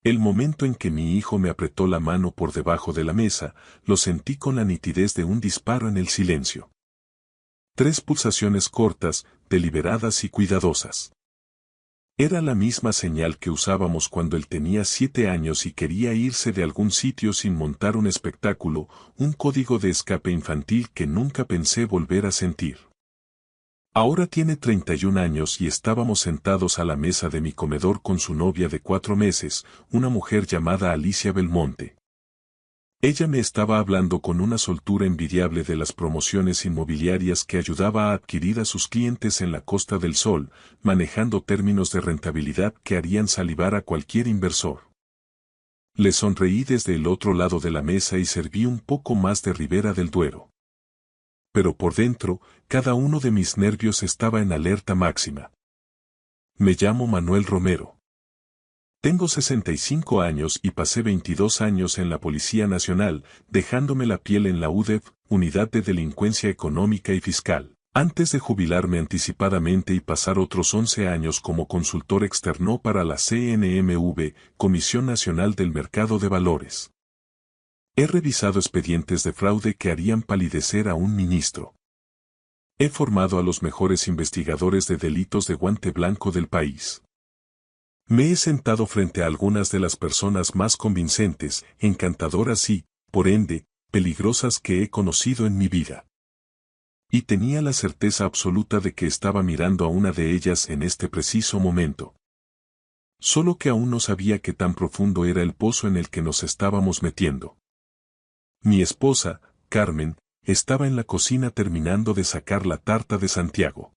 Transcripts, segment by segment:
El momento en que mi hijo me apretó la mano por debajo de la mesa, lo sentí con la nitidez de un disparo en el silencio. 3 pulsaciones cortas, deliberadas y cuidadosas. Era la misma señal que usábamos cuando él tenía 7 años y quería irse de algún sitio sin montar un espectáculo, un código de escape infantil que nunca pensé volver a sentir. Ahora tiene 31 años y estábamos sentados a la mesa de mi comedor con su novia de 4 meses, una mujer llamada Alicia Belmonte. Ella me estaba hablando con una soltura envidiable de las promociones inmobiliarias que ayudaba a adquirir a sus clientes en la Costa del Sol, manejando términos de rentabilidad que harían salivar a cualquier inversor. Le sonreí desde el otro lado de la mesa y serví un poco más de Ribera del Duero. Pero por dentro, cada uno de mis nervios estaba en alerta máxima. Me llamo Manuel Romero. Tengo 65 años y pasé 22 años en la Policía Nacional, dejándome la piel en la UDEF, Unidad de Delincuencia Económica y Fiscal, antes de jubilarme anticipadamente y pasar otros 11 años como consultor externo para la CNMV, Comisión Nacional del Mercado de Valores. He revisado expedientes de fraude que harían palidecer a un ministro. He formado a los mejores investigadores de delitos de guante blanco del país. Me he sentado frente a algunas de las personas más convincentes, encantadoras y, por ende, peligrosas que he conocido en mi vida. Y tenía la certeza absoluta de que estaba mirando a una de ellas en este preciso momento. Solo que aún no sabía qué tan profundo era el pozo en el que nos estábamos metiendo. Mi esposa, Carmen, estaba en la cocina terminando de sacar la tarta de Santiago.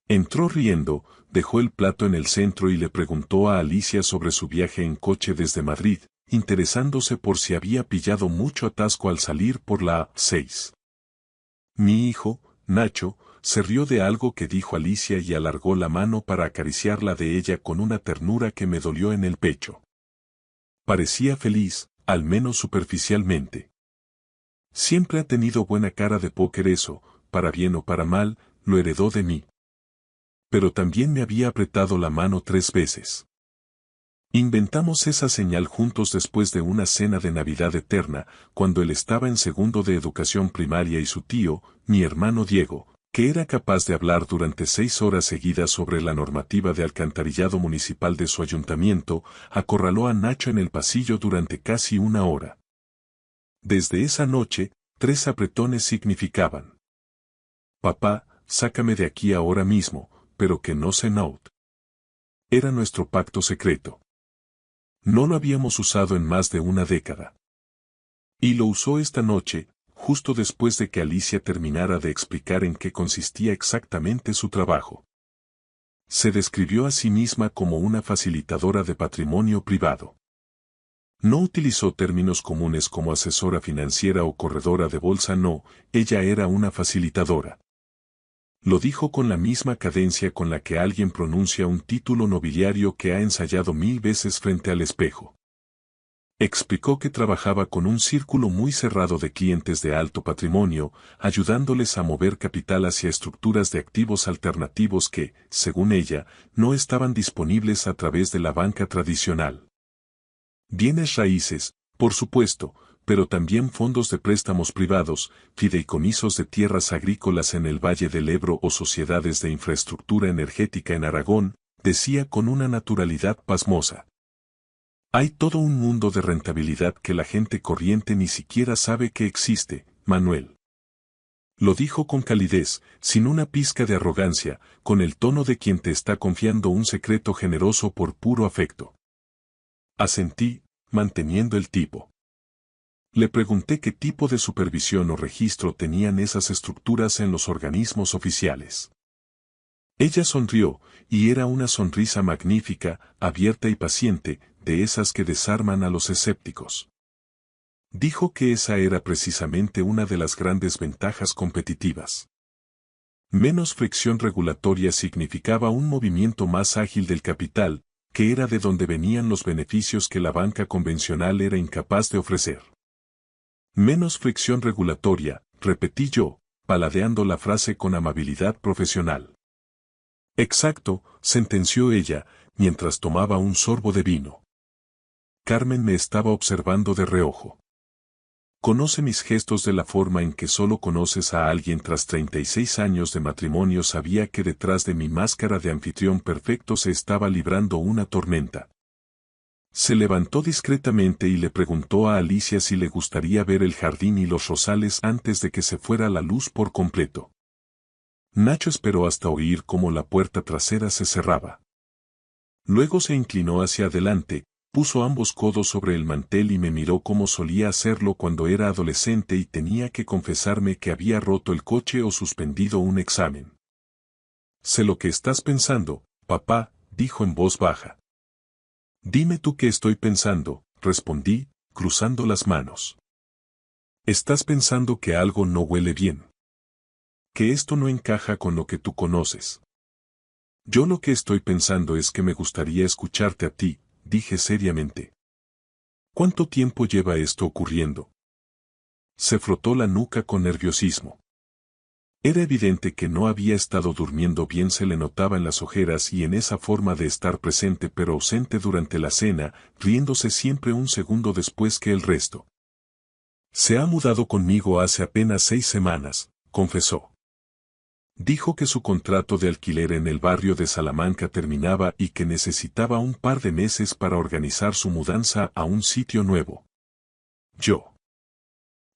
Entró riendo, dejó el plato en el centro y le preguntó a Alicia sobre su viaje en coche desde Madrid, interesándose por si había pillado mucho atasco al salir por la A6. Mi hijo, Nacho, se rió de algo que dijo Alicia y alargó la mano para acariciarla de ella con una ternura que me dolió en el pecho. Parecía feliz, al menos superficialmente. Siempre ha tenido buena cara de póker, eso, para bien o para mal, lo heredó de mí. Pero también me había apretado la mano 3 veces. Inventamos esa señal juntos después de una cena de Navidad eterna, cuando él estaba en segundo de educación primaria y su tío, mi hermano Diego, que era capaz de hablar durante 6 horas seguidas sobre la normativa de alcantarillado municipal de su ayuntamiento, acorraló a Nacho en el pasillo durante casi 1 hora. Desde esa noche, 3 apretones significaban: papá, sácame de aquí ahora mismo, pero que no se note. Era nuestro pacto secreto. No lo habíamos usado en más de 1 década. Y lo usó esta noche, justo después de que Alicia terminara de explicar en qué consistía exactamente su trabajo. Se describió a sí misma como una facilitadora de patrimonio privado. No utilizó términos comunes como asesora financiera o corredora de bolsa, no, ella era una facilitadora. Lo dijo con la misma cadencia con la que alguien pronuncia un título nobiliario que ha ensayado 1000 veces frente al espejo. Explicó que trabajaba con un círculo muy cerrado de clientes de alto patrimonio, ayudándoles a mover capital hacia estructuras de activos alternativos que, según ella, no estaban disponibles a través de la banca tradicional. Bienes raíces, por supuesto, pero también fondos de préstamos privados, fideicomisos de tierras agrícolas en el Valle del Ebro o sociedades de infraestructura energética en Aragón, decía con una naturalidad pasmosa. Hay todo un mundo de rentabilidad que la gente corriente ni siquiera sabe que existe, Manuel. Lo dijo con calidez, sin una pizca de arrogancia, con el tono de quien te está confiando un secreto generoso por puro afecto. Asentí, manteniendo el tipo. Le pregunté qué tipo de supervisión o registro tenían esas estructuras en los organismos oficiales. Ella sonrió, y era una sonrisa magnífica, abierta y paciente, de esas que desarman a los escépticos. Dijo que esa era precisamente una de las grandes ventajas competitivas. Menos fricción regulatoria significaba un movimiento más ágil del capital, que era de donde venían los beneficios que la banca convencional era incapaz de ofrecer. Menos fricción regulatoria, repetí yo, paladeando la frase con amabilidad profesional. Exacto, sentenció ella, mientras tomaba un sorbo de vino. Carmen me estaba observando de reojo. Conoce mis gestos de la forma en que solo conoces a alguien tras 36 años de matrimonio. Sabía que detrás de mi máscara de anfitrión perfecto se estaba librando una tormenta. Se levantó discretamente y le preguntó a Alicia si le gustaría ver el jardín y los rosales antes de que se fuera la luz por completo. Nacho esperó hasta oír cómo la puerta trasera se cerraba. Luego se inclinó hacia adelante, puso ambos codos sobre el mantel y me miró como solía hacerlo cuando era adolescente y tenía que confesarme que había roto el coche o suspendido un examen. Sé lo que estás pensando, papá, dijo en voz baja. Dime tú qué estoy pensando, respondí, cruzando las manos. Estás pensando que algo no huele bien. Que esto no encaja con lo que tú conoces. Yo lo que estoy pensando es que me gustaría escucharte a ti, dije seriamente. ¿Cuánto tiempo lleva esto ocurriendo? Se frotó la nuca con nerviosismo. Era evidente que no había estado durmiendo bien. Se le notaba en las ojeras y en esa forma de estar presente pero ausente durante la cena, riéndose siempre un segundo después que el resto. Se ha mudado conmigo hace apenas 6 semanas, confesó. Dijo que su contrato de alquiler en el barrio de Salamanca terminaba y que necesitaba un par de meses para organizar su mudanza a un sitio nuevo. Yo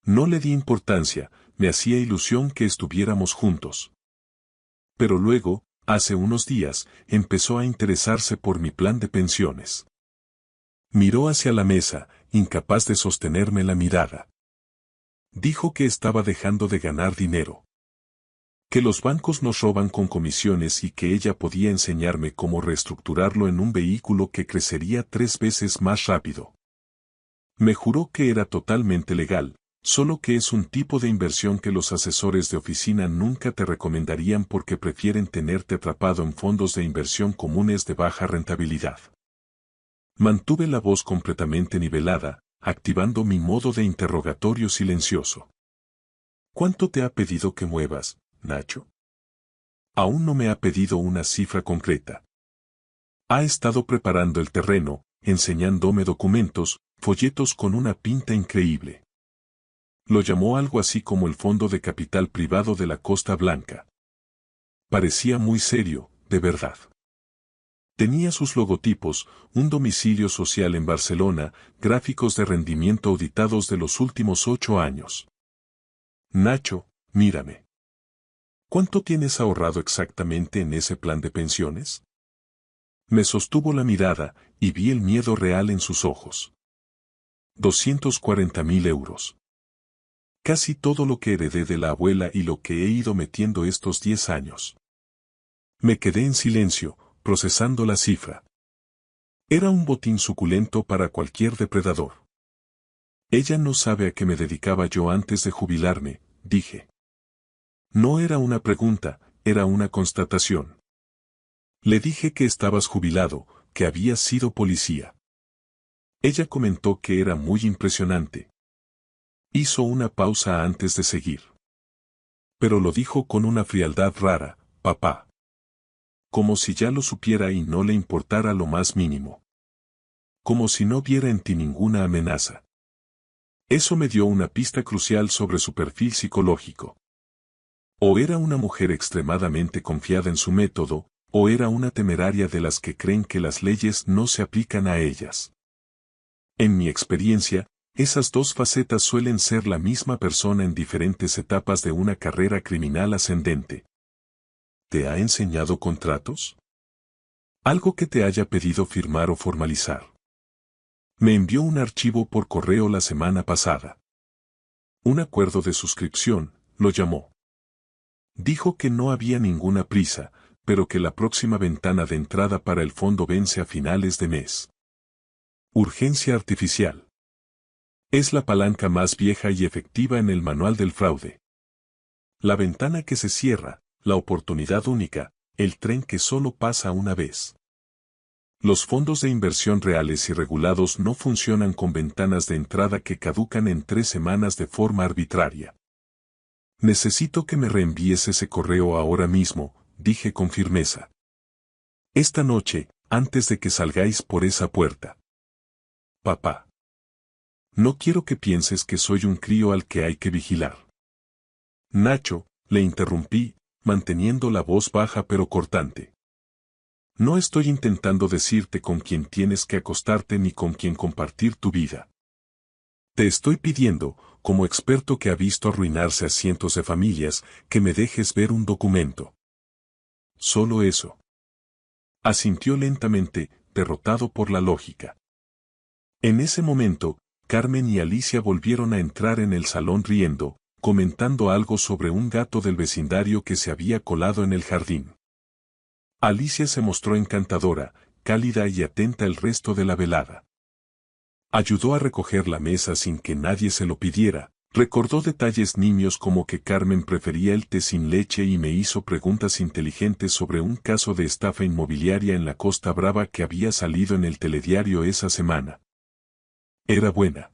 no le di importancia, me hacía ilusión que estuviéramos juntos. Pero luego, hace unos días, empezó a interesarse por mi plan de pensiones. Miró hacia la mesa, incapaz de sostenerme la mirada. Dijo que estaba dejando de ganar dinero. Que los bancos nos roban con comisiones y que ella podía enseñarme cómo reestructurarlo en un vehículo que crecería 3 veces más rápido. Me juró que era totalmente legal, solo que es un tipo de inversión que los asesores de oficina nunca te recomendarían porque prefieren tenerte atrapado en fondos de inversión comunes de baja rentabilidad. Mantuve la voz completamente nivelada, activando mi modo de interrogatorio silencioso. ¿Cuánto te ha pedido que muevas, Nacho? Aún no me ha pedido una cifra concreta. Ha estado preparando el terreno, enseñándome documentos, folletos con una pinta increíble. Lo llamó algo así como el Fondo de Capital Privado de la Costa Blanca. Parecía muy serio, de verdad. Tenía sus logotipos, un domicilio social en Barcelona, gráficos de rendimiento auditados de los últimos 8 años. Nacho, mírame. ¿Cuánto tienes ahorrado exactamente en ese plan de pensiones? Me sostuvo la mirada, y vi el miedo real en sus ojos. 240.000 euros. Casi todo lo que heredé de la abuela y lo que he ido metiendo estos 10 años. Me quedé en silencio, procesando la cifra. Era un botín suculento para cualquier depredador. Ella no sabe a qué me dedicaba yo antes de jubilarme, dije. No era una pregunta, era una constatación. Le dije que estabas jubilado, que habías sido policía. Ella comentó que era muy impresionante. Hizo una pausa antes de seguir. Pero lo dijo con una frialdad rara, papá. Como si ya lo supiera y no le importara lo más mínimo. Como si no viera en ti ninguna amenaza. Eso me dio una pista crucial sobre su perfil psicológico. O era una mujer extremadamente confiada en su método, o era una temeraria de las que creen que las leyes no se aplican a ellas. En mi experiencia, esas dos facetas suelen ser la misma persona en diferentes etapas de una carrera criminal ascendente. ¿Te ha enseñado contratos? Algo que te haya pedido firmar o formalizar. Me envió un archivo por correo la semana pasada. Un acuerdo de suscripción, lo llamó. Dijo que no había ninguna prisa, pero que la próxima ventana de entrada para el fondo vence a finales de mes. Urgencia artificial. Es la palanca más vieja y efectiva en el manual del fraude. La ventana que se cierra, la oportunidad única, el tren que solo pasa una vez. Los fondos de inversión reales y regulados no funcionan con ventanas de entrada que caducan en 3 semanas de forma arbitraria. Necesito que me reenvíes ese correo ahora mismo, dije con firmeza. Esta noche, antes de que salgáis por esa puerta. papá. No quiero que pienses que soy un crío al que hay que vigilar. Nacho, le interrumpí, manteniendo la voz baja pero cortante. No estoy intentando decirte con quién tienes que acostarte ni con quién compartir tu vida. Te estoy pidiendo, como experto que ha visto arruinarse a cientos de familias, que me dejes ver un documento. Solo eso. Asintió lentamente, derrotado por la lógica. En ese momento, Carmen y Alicia volvieron a entrar en el salón riendo, comentando algo sobre un gato del vecindario que se había colado en el jardín. Alicia se mostró encantadora, cálida y atenta el resto de la velada. Ayudó a recoger la mesa sin que nadie se lo pidiera, recordó detalles nimios como que Carmen prefería el té sin leche y me hizo preguntas inteligentes sobre un caso de estafa inmobiliaria en la Costa Brava que había salido en el telediario esa semana. Era buena.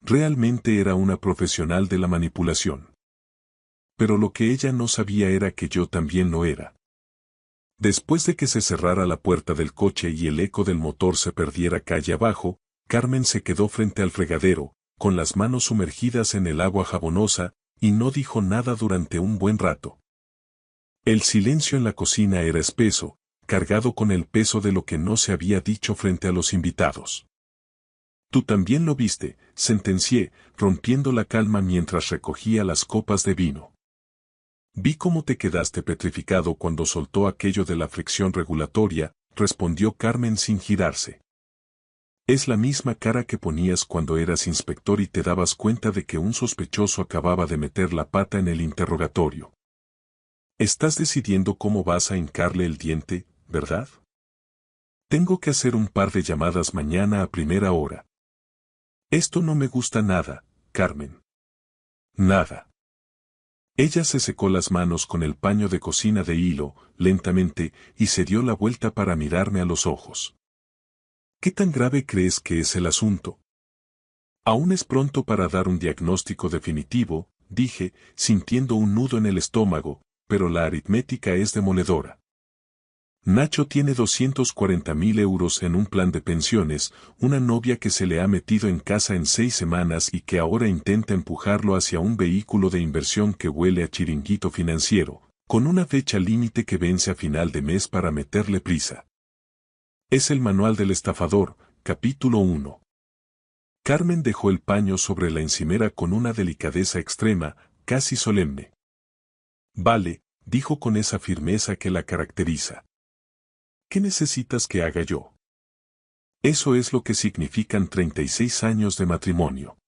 Realmente era una profesional de la manipulación. Pero lo que ella no sabía era que yo también lo era. Después de que se cerrara la puerta del coche y el eco del motor se perdiera calle abajo, Carmen se quedó frente al fregadero, con las manos sumergidas en el agua jabonosa, y no dijo nada durante un buen rato. El silencio en la cocina era espeso, cargado con el peso de lo que no se había dicho frente a los invitados. Tú también lo viste, sentencié, rompiendo la calma mientras recogía las copas de vino. Vi cómo te quedaste petrificado cuando soltó aquello de la fricción regulatoria, respondió Carmen sin girarse. Es la misma cara que ponías cuando eras inspector y te dabas cuenta de que un sospechoso acababa de meter la pata en el interrogatorio. Estás decidiendo cómo vas a hincarle el diente, ¿verdad? Tengo que hacer un par de llamadas mañana a primera hora. Esto no me gusta nada, Carmen. Nada. Ella se secó las manos con el paño de cocina de hilo, lentamente, y se dio la vuelta para mirarme a los ojos. ¿Qué tan grave crees que es el asunto? Aún es pronto para dar un diagnóstico definitivo, dije, sintiendo un nudo en el estómago, pero la aritmética es demoledora. Nacho tiene 240.000 euros en un plan de pensiones, una novia que se le ha metido en casa en 6 semanas y que ahora intenta empujarlo hacia un vehículo de inversión que huele a chiringuito financiero, con una fecha límite que vence a final de mes para meterle prisa. Es el manual del estafador, capítulo 1. Carmen dejó el paño sobre la encimera con una delicadeza extrema, casi solemne. Vale, dijo con esa firmeza que la caracteriza. ¿Qué necesitas que haga yo? Eso es lo que significan 36 años de matrimonio.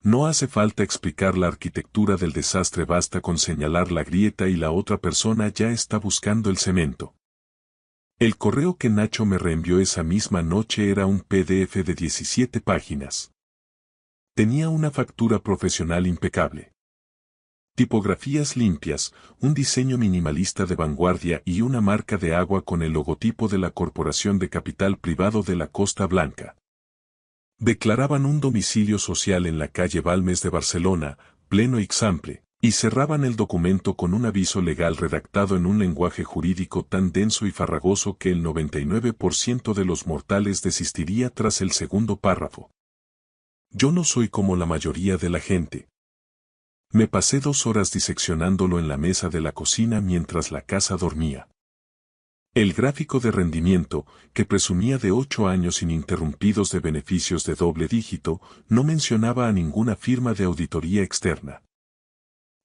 No hace falta explicar la arquitectura del desastre, basta con señalar la grieta y la otra persona ya está buscando el cemento. El correo que Nacho me reenvió esa misma noche era un PDF de 17 páginas. Tenía una factura profesional impecable. Tipografías limpias, un diseño minimalista de vanguardia y una marca de agua con el logotipo de la Corporación de Capital Privado de la Costa Blanca. Declaraban un domicilio social en la calle Balmes de Barcelona, pleno Ixample, y cerraban el documento con un aviso legal redactado en un lenguaje jurídico tan denso y farragoso que el 99% de los mortales desistiría tras el segundo párrafo. Yo no soy como la mayoría de la gente. Me pasé 2 horas diseccionándolo en la mesa de la cocina mientras la casa dormía. El gráfico de rendimiento, que presumía de 8 años ininterrumpidos de beneficios de doble dígito, no mencionaba a ninguna firma de auditoría externa.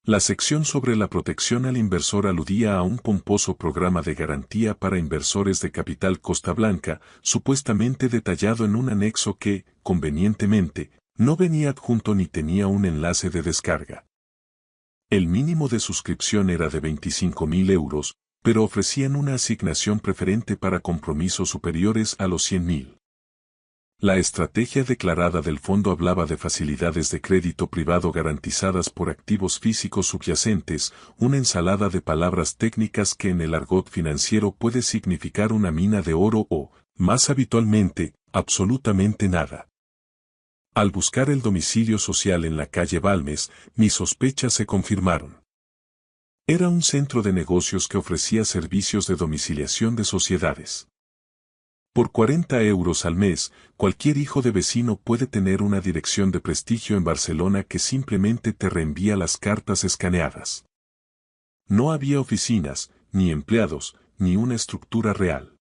La sección sobre la protección al inversor aludía a un pomposo programa de garantía para inversores de capital Costa Blanca, supuestamente detallado en un anexo que, convenientemente, no venía adjunto ni tenía un enlace de descarga. El mínimo de suscripción era de 25.000 euros, pero ofrecían una asignación preferente para compromisos superiores a los 100.000. La estrategia declarada del fondo hablaba de facilidades de crédito privado garantizadas por activos físicos subyacentes, una ensalada de palabras técnicas que en el argot financiero puede significar una mina de oro o, más habitualmente, absolutamente nada. Al buscar el domicilio social en la calle Balmes, mis sospechas se confirmaron. Era un centro de negocios que ofrecía servicios de domiciliación de sociedades. Por 40 euros al mes, cualquier hijo de vecino puede tener una dirección de prestigio en Barcelona que simplemente te reenvía las cartas escaneadas. No había oficinas, ni empleados, ni una estructura real.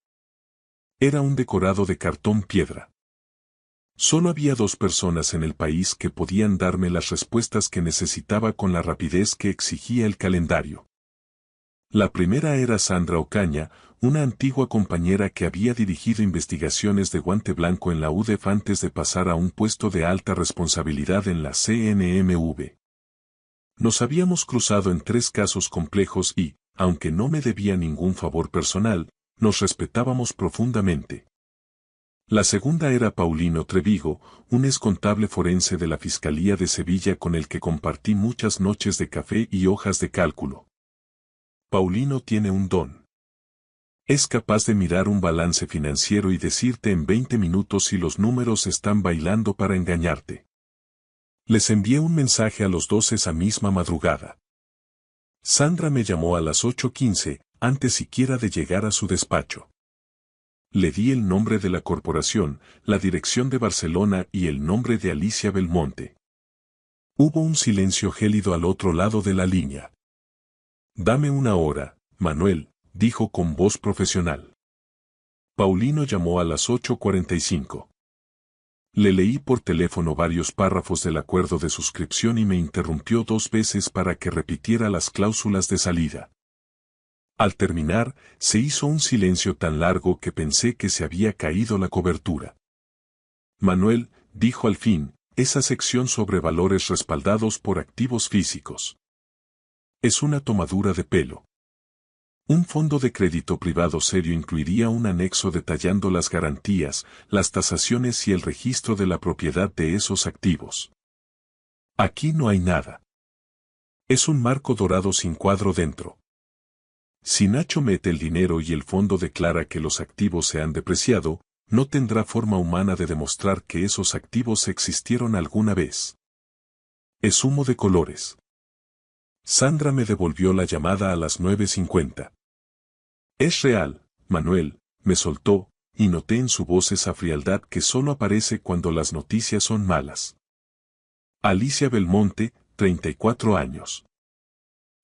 Era un decorado de cartón piedra. Solo había 2 personas en el país que podían darme las respuestas que necesitaba con la rapidez que exigía el calendario. La primera era Sandra Ocaña, una antigua compañera que había dirigido investigaciones de guante blanco en la UDEF antes de pasar a un puesto de alta responsabilidad en la CNMV. Nos habíamos cruzado en 3 casos complejos y, aunque no me debía ningún favor personal, nos respetábamos profundamente. La segunda era Paulino Trevigo, un excontable forense de la Fiscalía de Sevilla con el que compartí muchas noches de café y hojas de cálculo. Paulino tiene un don. Es capaz de mirar un balance financiero y decirte en 20 minutos si los números están bailando para engañarte. Les envié un mensaje a los 2 esa misma madrugada. Sandra me llamó a las 8:15, antes siquiera de llegar a su despacho. Le di el nombre de la corporación, la dirección de Barcelona y el nombre de Alicia Belmonte. Hubo un silencio gélido al otro lado de la línea. Dame una hora, Manuel, dijo con voz profesional. Paulino llamó a las 8:45. Le leí por teléfono varios párrafos del acuerdo de suscripción y me interrumpió 2 veces para que repitiera las cláusulas de salida. Al terminar, se hizo un silencio tan largo que pensé que se había caído la cobertura. Manuel, dijo al fin, esa sección sobre valores respaldados por activos físicos. Es una tomadura de pelo. Un fondo de crédito privado serio incluiría un anexo detallando las garantías, las tasaciones y el registro de la propiedad de esos activos. Aquí no hay nada. Es un marco dorado sin cuadro dentro. Si Nacho mete el dinero y el fondo declara que los activos se han depreciado, no tendrá forma humana de demostrar que esos activos existieron alguna vez. Es humo de colores. Sandra me devolvió la llamada a las 9:50. Es real, Manuel, me soltó, y noté en su voz esa frialdad que solo aparece cuando las noticias son malas. Alicia Belmonte, 34 años.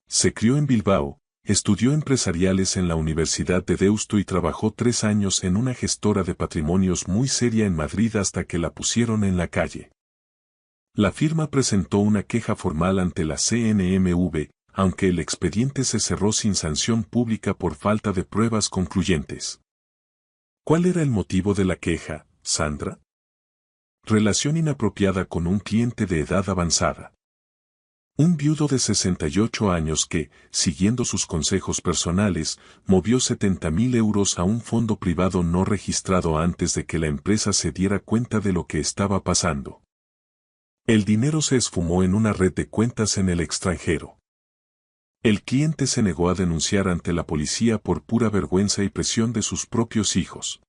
Se crió en Bilbao, estudió empresariales en la Universidad de Deusto y trabajó 3 años en una gestora de patrimonios muy seria en Madrid hasta que la pusieron en la calle. La firma presentó una queja formal ante la CNMV, aunque el expediente se cerró sin sanción pública por falta de pruebas concluyentes. ¿Cuál era el motivo de la queja, Sandra? Relación inapropiada con un cliente de edad avanzada. Un viudo de 68 años que, siguiendo sus consejos personales, movió 70.000 euros a un fondo privado no registrado antes de que la empresa se diera cuenta de lo que estaba pasando. El dinero se esfumó en una red de cuentas en el extranjero. El cliente se negó a denunciar ante la policía por pura vergüenza y presión de sus propios hijos.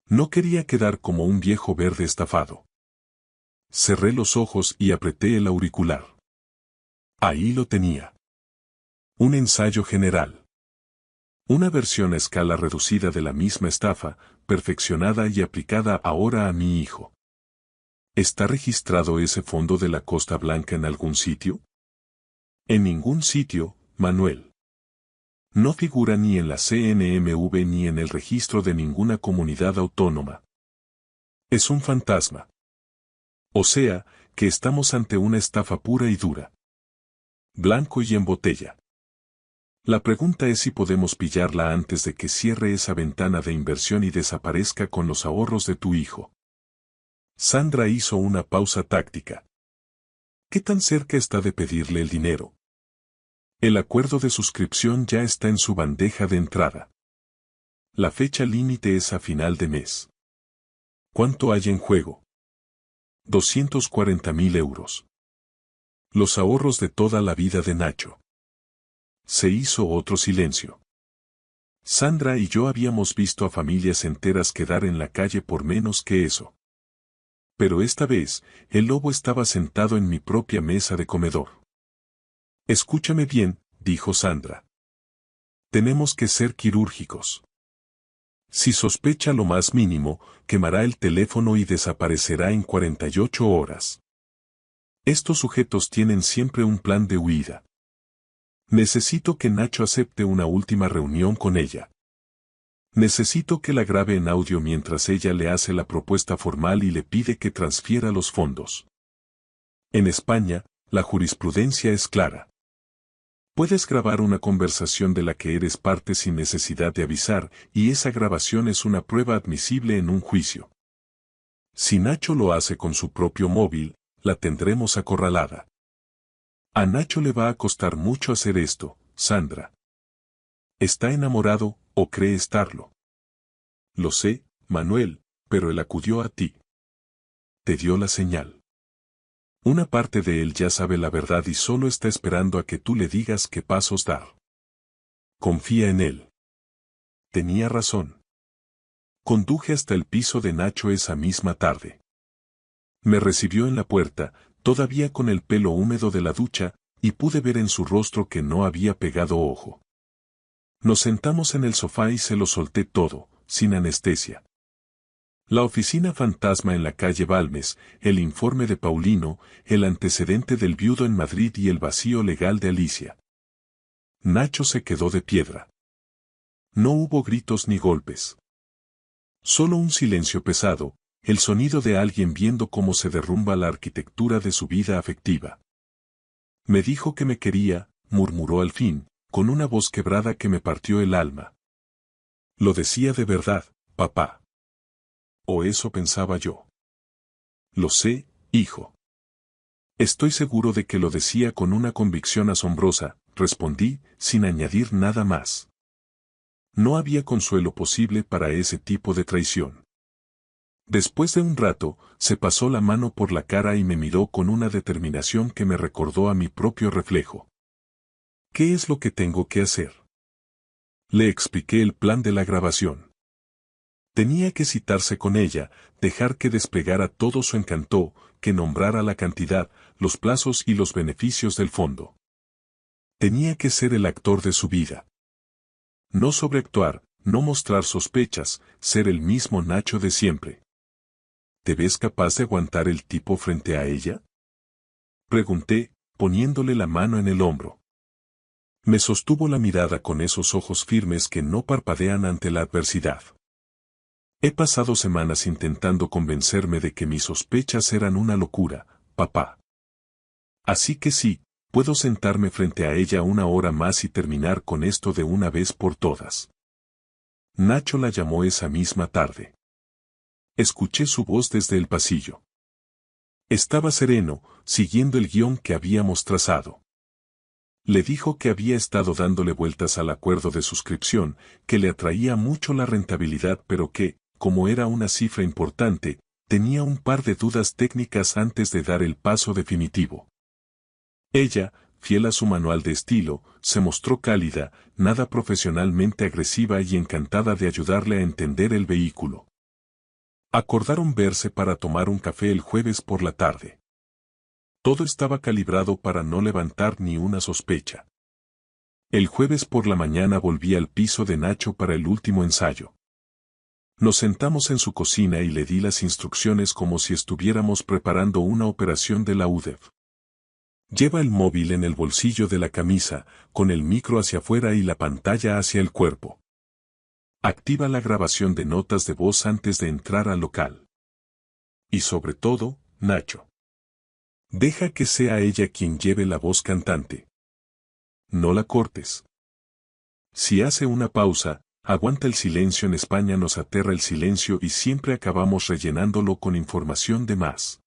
No quería quedar como un viejo verde estafado. Cerré los ojos y apreté el auricular. Ahí lo tenía. Un ensayo general. Una versión a escala reducida de la misma estafa, perfeccionada y aplicada ahora a mi hijo. ¿Está registrado ese fondo de la Costa Blanca en algún sitio? En ningún sitio, Manuel. No figura ni en la CNMV ni en el registro de ninguna comunidad autónoma. Es un fantasma. O sea, que estamos ante una estafa pura y dura. Blanco y en botella. La pregunta es si podemos pillarla antes de que cierre esa ventana de inversión y desaparezca con los ahorros de tu hijo. Sandra hizo una pausa táctica. ¿Qué tan cerca está de pedirle el dinero? El acuerdo de suscripción ya está en su bandeja de entrada. La fecha límite es a final de mes. ¿Cuánto hay en juego? 240.000 euros. Los ahorros de toda la vida de Nacho. Se hizo otro silencio. Sandra y yo habíamos visto a familias enteras quedar en la calle por menos que eso. Pero esta vez, el lobo estaba sentado en mi propia mesa de comedor. Escúchame bien, dijo Sandra. Tenemos que ser quirúrgicos. Si sospecha lo más mínimo, quemará el teléfono y desaparecerá en 48 horas. Estos sujetos tienen siempre un plan de huida. Necesito que Nacho acepte una última reunión con ella. Necesito que la grabe en audio mientras ella le hace la propuesta formal y le pide que transfiera los fondos. En España, la jurisprudencia es clara. Puedes grabar una conversación de la que eres parte sin necesidad de avisar, y esa grabación es una prueba admisible en un juicio. Si Nacho lo hace con su propio móvil, la tendremos acorralada. A Nacho le va a costar mucho hacer esto, Sandra. ¿Está enamorado, o cree estarlo? Lo sé, Manuel, pero él acudió a ti. Te dio la señal. Una parte de él ya sabe la verdad y solo está esperando a que tú le digas qué pasos dar. Confía en él. Tenía razón. Conduje hasta el piso de Nacho esa misma tarde. Me recibió en la puerta, todavía con el pelo húmedo de la ducha, y pude ver en su rostro que no había pegado ojo. Nos sentamos en el sofá y se lo solté todo, sin anestesia. La oficina fantasma en la calle Balmes, el informe de Paulino, el antecedente del viudo en Madrid y el vacío legal de Alicia. Nacho se quedó de piedra. No hubo gritos ni golpes. Solo un silencio pesado, el sonido de alguien viendo cómo se derrumba la arquitectura de su vida afectiva. Me dijo que me quería, murmuró al fin, con una voz quebrada que me partió el alma. Lo decía de verdad, papá. O eso pensaba yo. Lo sé, hijo. Estoy seguro de que lo decía con una convicción asombrosa, respondí, sin añadir nada más. No había consuelo posible para ese tipo de traición. Después de un rato, se pasó la mano por la cara y me miró con una determinación que me recordó a mi propio reflejo. ¿Qué es lo que tengo que hacer? Le expliqué el plan de la grabación. Tenía que citarse con ella, dejar que desplegara todo su encanto, que nombrara la cantidad, los plazos y los beneficios del fondo. Tenía que ser el actor de su vida. No sobreactuar, no mostrar sospechas, ser el mismo Nacho de siempre. ¿Te ves capaz de aguantar el tipo frente a ella? Pregunté, poniéndole la mano en el hombro. Me sostuvo la mirada con esos ojos firmes que no parpadean ante la adversidad. He pasado semanas intentando convencerme de que mis sospechas eran una locura, papá. Así que sí, puedo sentarme frente a ella una hora más y terminar con esto de una vez por todas. Nacho la llamó esa misma tarde. Escuché su voz desde el pasillo. Estaba sereno, siguiendo el guión que habíamos trazado. Le dijo que había estado dándole vueltas al acuerdo de suscripción, que le atraía mucho la rentabilidad pero que, como era una cifra importante, tenía un par de dudas técnicas antes de dar el paso definitivo. Ella, fiel a su manual de estilo, se mostró cálida, nada profesionalmente agresiva y encantada de ayudarle a entender el vehículo. Acordaron verse para tomar un café el jueves por la tarde. Todo estaba calibrado para no levantar ni una sospecha. El jueves por la mañana volví al piso de Nacho para el último ensayo. Nos sentamos en su cocina y le di las instrucciones como si estuviéramos preparando una operación de la UDEF. Lleva el móvil en el bolsillo de la camisa, con el micro hacia afuera y la pantalla hacia el cuerpo. Activa la grabación de notas de voz antes de entrar al local. Y sobre todo, Nacho. Deja que sea ella quien lleve la voz cantante. No la cortes. Si hace una pausa, aguanta el silencio. En España nos aterra el silencio y siempre acabamos rellenándolo con información de más.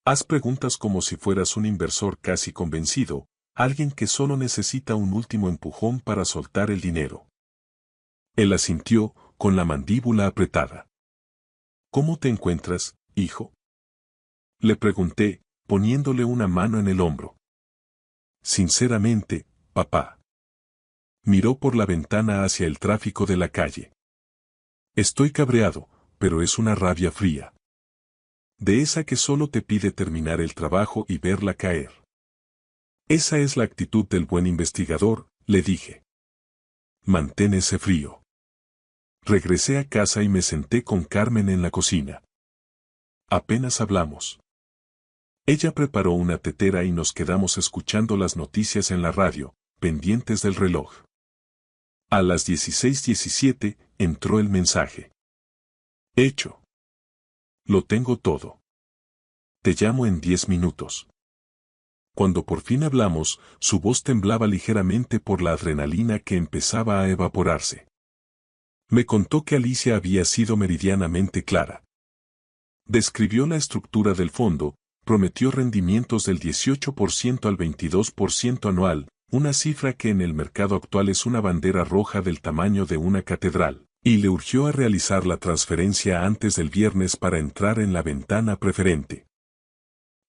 Haz preguntas como si fueras un inversor casi convencido, alguien que solo necesita un último empujón para soltar el dinero. Él asintió, con la mandíbula apretada. ¿Cómo te encuentras, hijo? Le pregunté, poniéndole una mano en el hombro. Sinceramente, papá. Miró por la ventana hacia el tráfico de la calle. Estoy cabreado, pero es una rabia fría. De esa que solo te pide terminar el trabajo y verla caer. Esa es la actitud del buen investigador, le dije. Mantén ese frío. Regresé a casa y me senté con Carmen en la cocina. Apenas hablamos. Ella preparó una tetera y nos quedamos escuchando las noticias en la radio, pendientes del reloj. A las 16:17 entró el mensaje. Hecho. Lo tengo todo. Te llamo en 10 minutos. Cuando por fin hablamos, su voz temblaba ligeramente por la adrenalina que empezaba a evaporarse. Me contó que Alicia había sido meridianamente clara. Describió la estructura del fondo, prometió rendimientos del 18% al 22% anual, una cifra que en el mercado actual es una bandera roja del tamaño de una catedral, y le urgió a realizar la transferencia antes del viernes para entrar en la ventana preferente.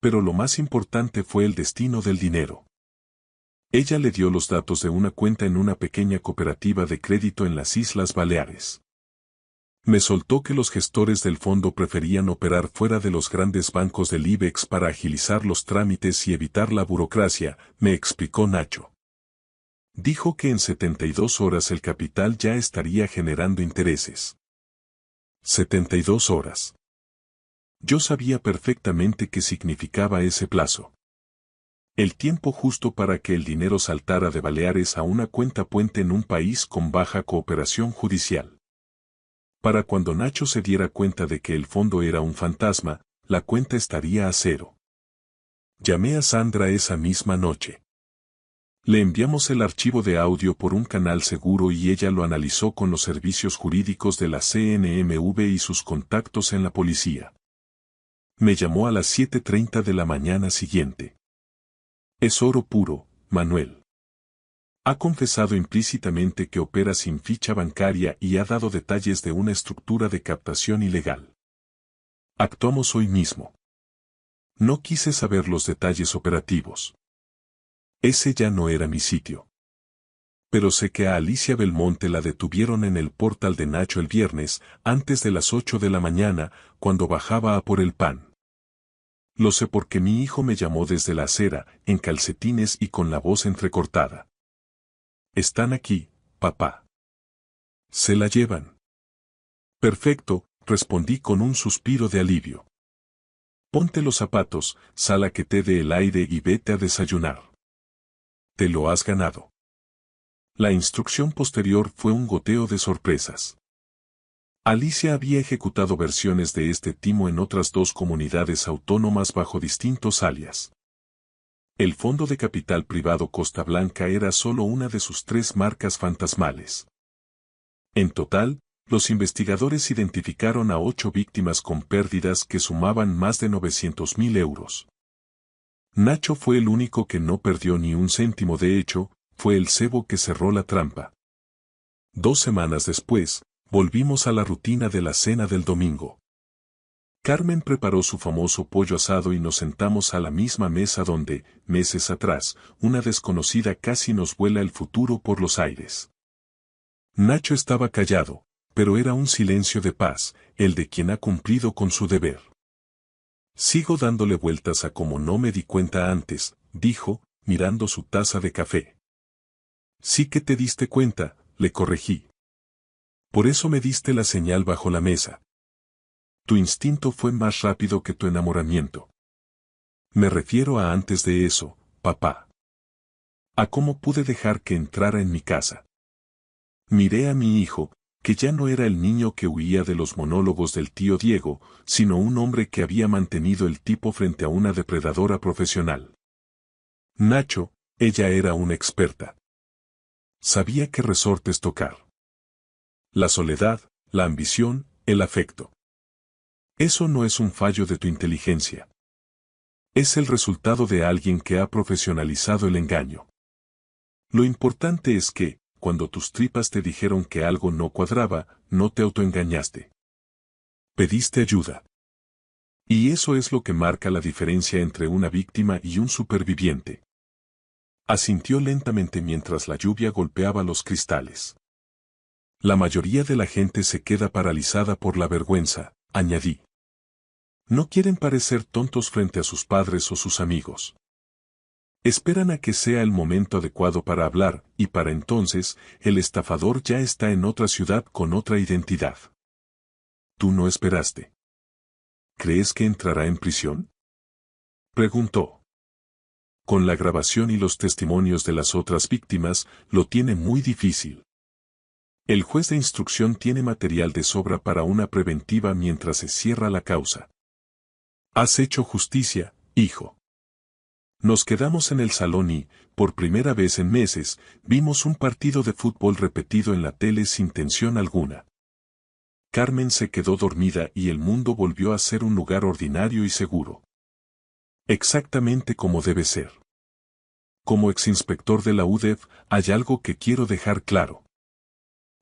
Pero lo más importante fue el destino del dinero. Ella le dio los datos de una cuenta en una pequeña cooperativa de crédito en las Islas Baleares. Me soltó que los gestores del fondo preferían operar fuera de los grandes bancos del IBEX para agilizar los trámites y evitar la burocracia, me explicó Nacho. Dijo que en 72 horas el capital ya estaría generando intereses. 72 horas. Yo sabía perfectamente qué significaba ese plazo. El tiempo justo para que el dinero saltara de Baleares a una cuenta puente en un país con baja cooperación judicial. Para cuando Nacho se diera cuenta de que el fondo era un fantasma, la cuenta estaría a cero. Llamé a Sandra esa misma noche. Le enviamos el archivo de audio por un canal seguro y ella lo analizó con los servicios jurídicos de la CNMV y sus contactos en la policía. Me llamó a las 7:30 de la mañana siguiente. Es oro puro, Manuel. Ha confesado implícitamente que opera sin ficha bancaria y ha dado detalles de una estructura de captación ilegal. Actuamos hoy mismo. No quise saber los detalles operativos. Ese ya no era mi sitio. Pero sé que a Alicia Belmonte la detuvieron en el portal de Nacho el viernes, antes de las 8 de la mañana, cuando bajaba a por el pan. Lo sé porque mi hijo me llamó desde la acera, en calcetines y con la voz entrecortada. Están aquí, papá. Se la llevan. Perfecto, respondí con un suspiro de alivio. Ponte los zapatos, sal a que te dé el aire y vete a desayunar. Te lo has ganado. La instrucción posterior fue un goteo de sorpresas. Alicia había ejecutado versiones de este timo en otras 2 comunidades autónomas bajo distintos alias. El Fondo de Capital Privado Costa Blanca era solo una de sus 3 marcas fantasmales. En total, los investigadores identificaron a 8 víctimas con pérdidas que sumaban más de 900.000 euros. Nacho fue el único que no perdió ni un céntimo, de hecho, fue el cebo que cerró la trampa. 2 semanas después, volvimos a la rutina de la cena del domingo. Carmen preparó su famoso pollo asado y nos sentamos a la misma mesa donde, meses atrás, una desconocida casi nos vuela el futuro por los aires. Nacho estaba callado, pero era un silencio de paz, el de quien ha cumplido con su deber. Sigo dándole vueltas a como no me di cuenta antes, dijo, mirando su taza de café. Sí que te diste cuenta, le corregí. Por eso me diste la señal bajo la mesa. Tu instinto fue más rápido que tu enamoramiento. Me refiero a antes de eso, papá. A cómo pude dejar que entrara en mi casa. Miré a mi hijo, que ya no era el niño que huía de los monólogos del tío Diego, sino un hombre que había mantenido el tipo frente a una depredadora profesional. Nacho, ella era una experta. Sabía qué resortes tocar. La soledad, la ambición, el afecto. Eso no es un fallo de tu inteligencia. Es el resultado de alguien que ha profesionalizado el engaño. Lo importante es que, cuando tus tripas te dijeron que algo no cuadraba, no te autoengañaste. Pediste ayuda. Y eso es lo que marca la diferencia entre una víctima y un superviviente. Asintió lentamente mientras la lluvia golpeaba los cristales. La mayoría de la gente se queda paralizada por la vergüenza, añadí. No quieren parecer tontos frente a sus padres o sus amigos. Esperan a que sea el momento adecuado para hablar, y para entonces, el estafador ya está en otra ciudad con otra identidad. ¿Tú no esperaste? ¿Crees que entrará en prisión? Preguntó. Con la grabación y los testimonios de las otras víctimas, lo tiene muy difícil. El juez de instrucción tiene material de sobra para una preventiva mientras se cierra la causa. Has hecho justicia, hijo. Nos quedamos en el salón y, por primera vez en meses, vimos un partido de fútbol repetido en la tele sin tensión alguna. Carmen se quedó dormida y el mundo volvió a ser un lugar ordinario y seguro. Exactamente como debe ser. Como exinspector de la UDEF, hay algo que quiero dejar claro.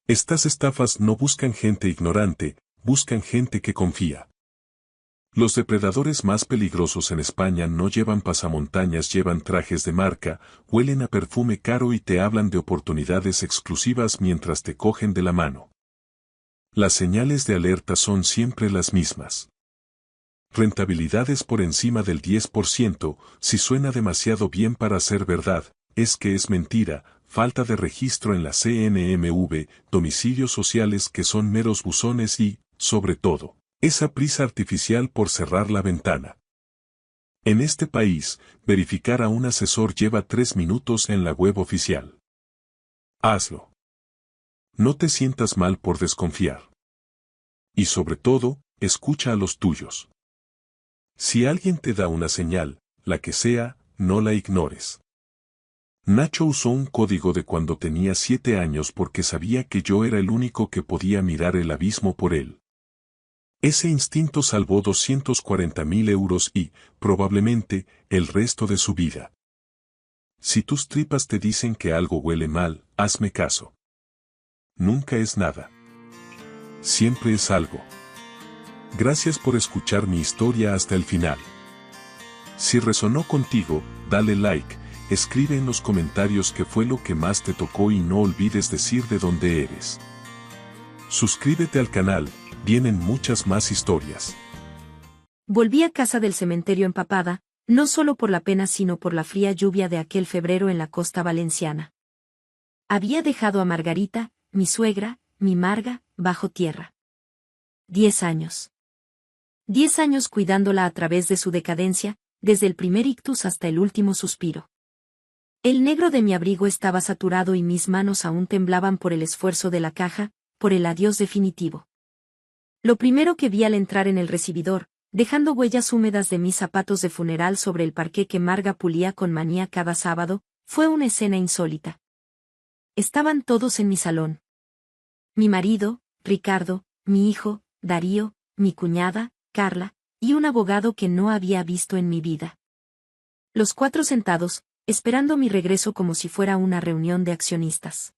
Estas estafas no buscan gente ignorante, buscan gente que confía. Los depredadores más peligrosos en España no llevan pasamontañas, llevan trajes de marca, huelen a perfume caro y te hablan de oportunidades exclusivas mientras te cogen de la mano. Las señales de alerta son siempre las mismas. Rentabilidades por encima del 10%, si suena demasiado bien para ser verdad, es que es mentira, falta de registro en la CNMV, domicilios sociales que son meros buzones y, sobre todo, esa prisa artificial por cerrar la ventana. En este país, verificar a un asesor lleva 3 minutos en la web oficial. Hazlo. No te sientas mal por desconfiar. Y sobre todo, escucha a los tuyos. Si alguien te da una señal, la que sea, no la ignores. Nacho usó un código de cuando tenía 7 años porque sabía que yo era el único que podía mirar el abismo por él. Ese instinto salvó 240.000 euros y, probablemente, el resto de su vida. Si tus tripas te dicen que algo huele mal, hazme caso. Nunca es nada. Siempre es algo. Gracias por escuchar mi historia hasta el final. Si resonó contigo, dale like, escribe en los comentarios qué fue lo que más te tocó y no olvides decir de dónde eres. Suscríbete al canal, vienen muchas más historias. Volví a casa del cementerio empapada, no solo por la pena sino por la fría lluvia de aquel febrero en la costa valenciana. Había dejado a Margarita, mi suegra, mi Marga, bajo tierra. 10 años. 10 años cuidándola a través de su decadencia, desde el primer ictus hasta el último suspiro. El negro de mi abrigo estaba saturado y mis manos aún temblaban por el esfuerzo de la caja, por el adiós definitivo. Lo primero que vi al entrar en el recibidor, dejando huellas húmedas de mis zapatos de funeral sobre el parqué que Marga pulía con manía cada sábado, fue una escena insólita. Estaban todos en mi salón. Mi marido, Ricardo, mi hijo, Darío, mi cuñada, Carla, y un abogado que no había visto en mi vida. Los 4 sentados, esperando mi regreso como si fuera una reunión de accionistas.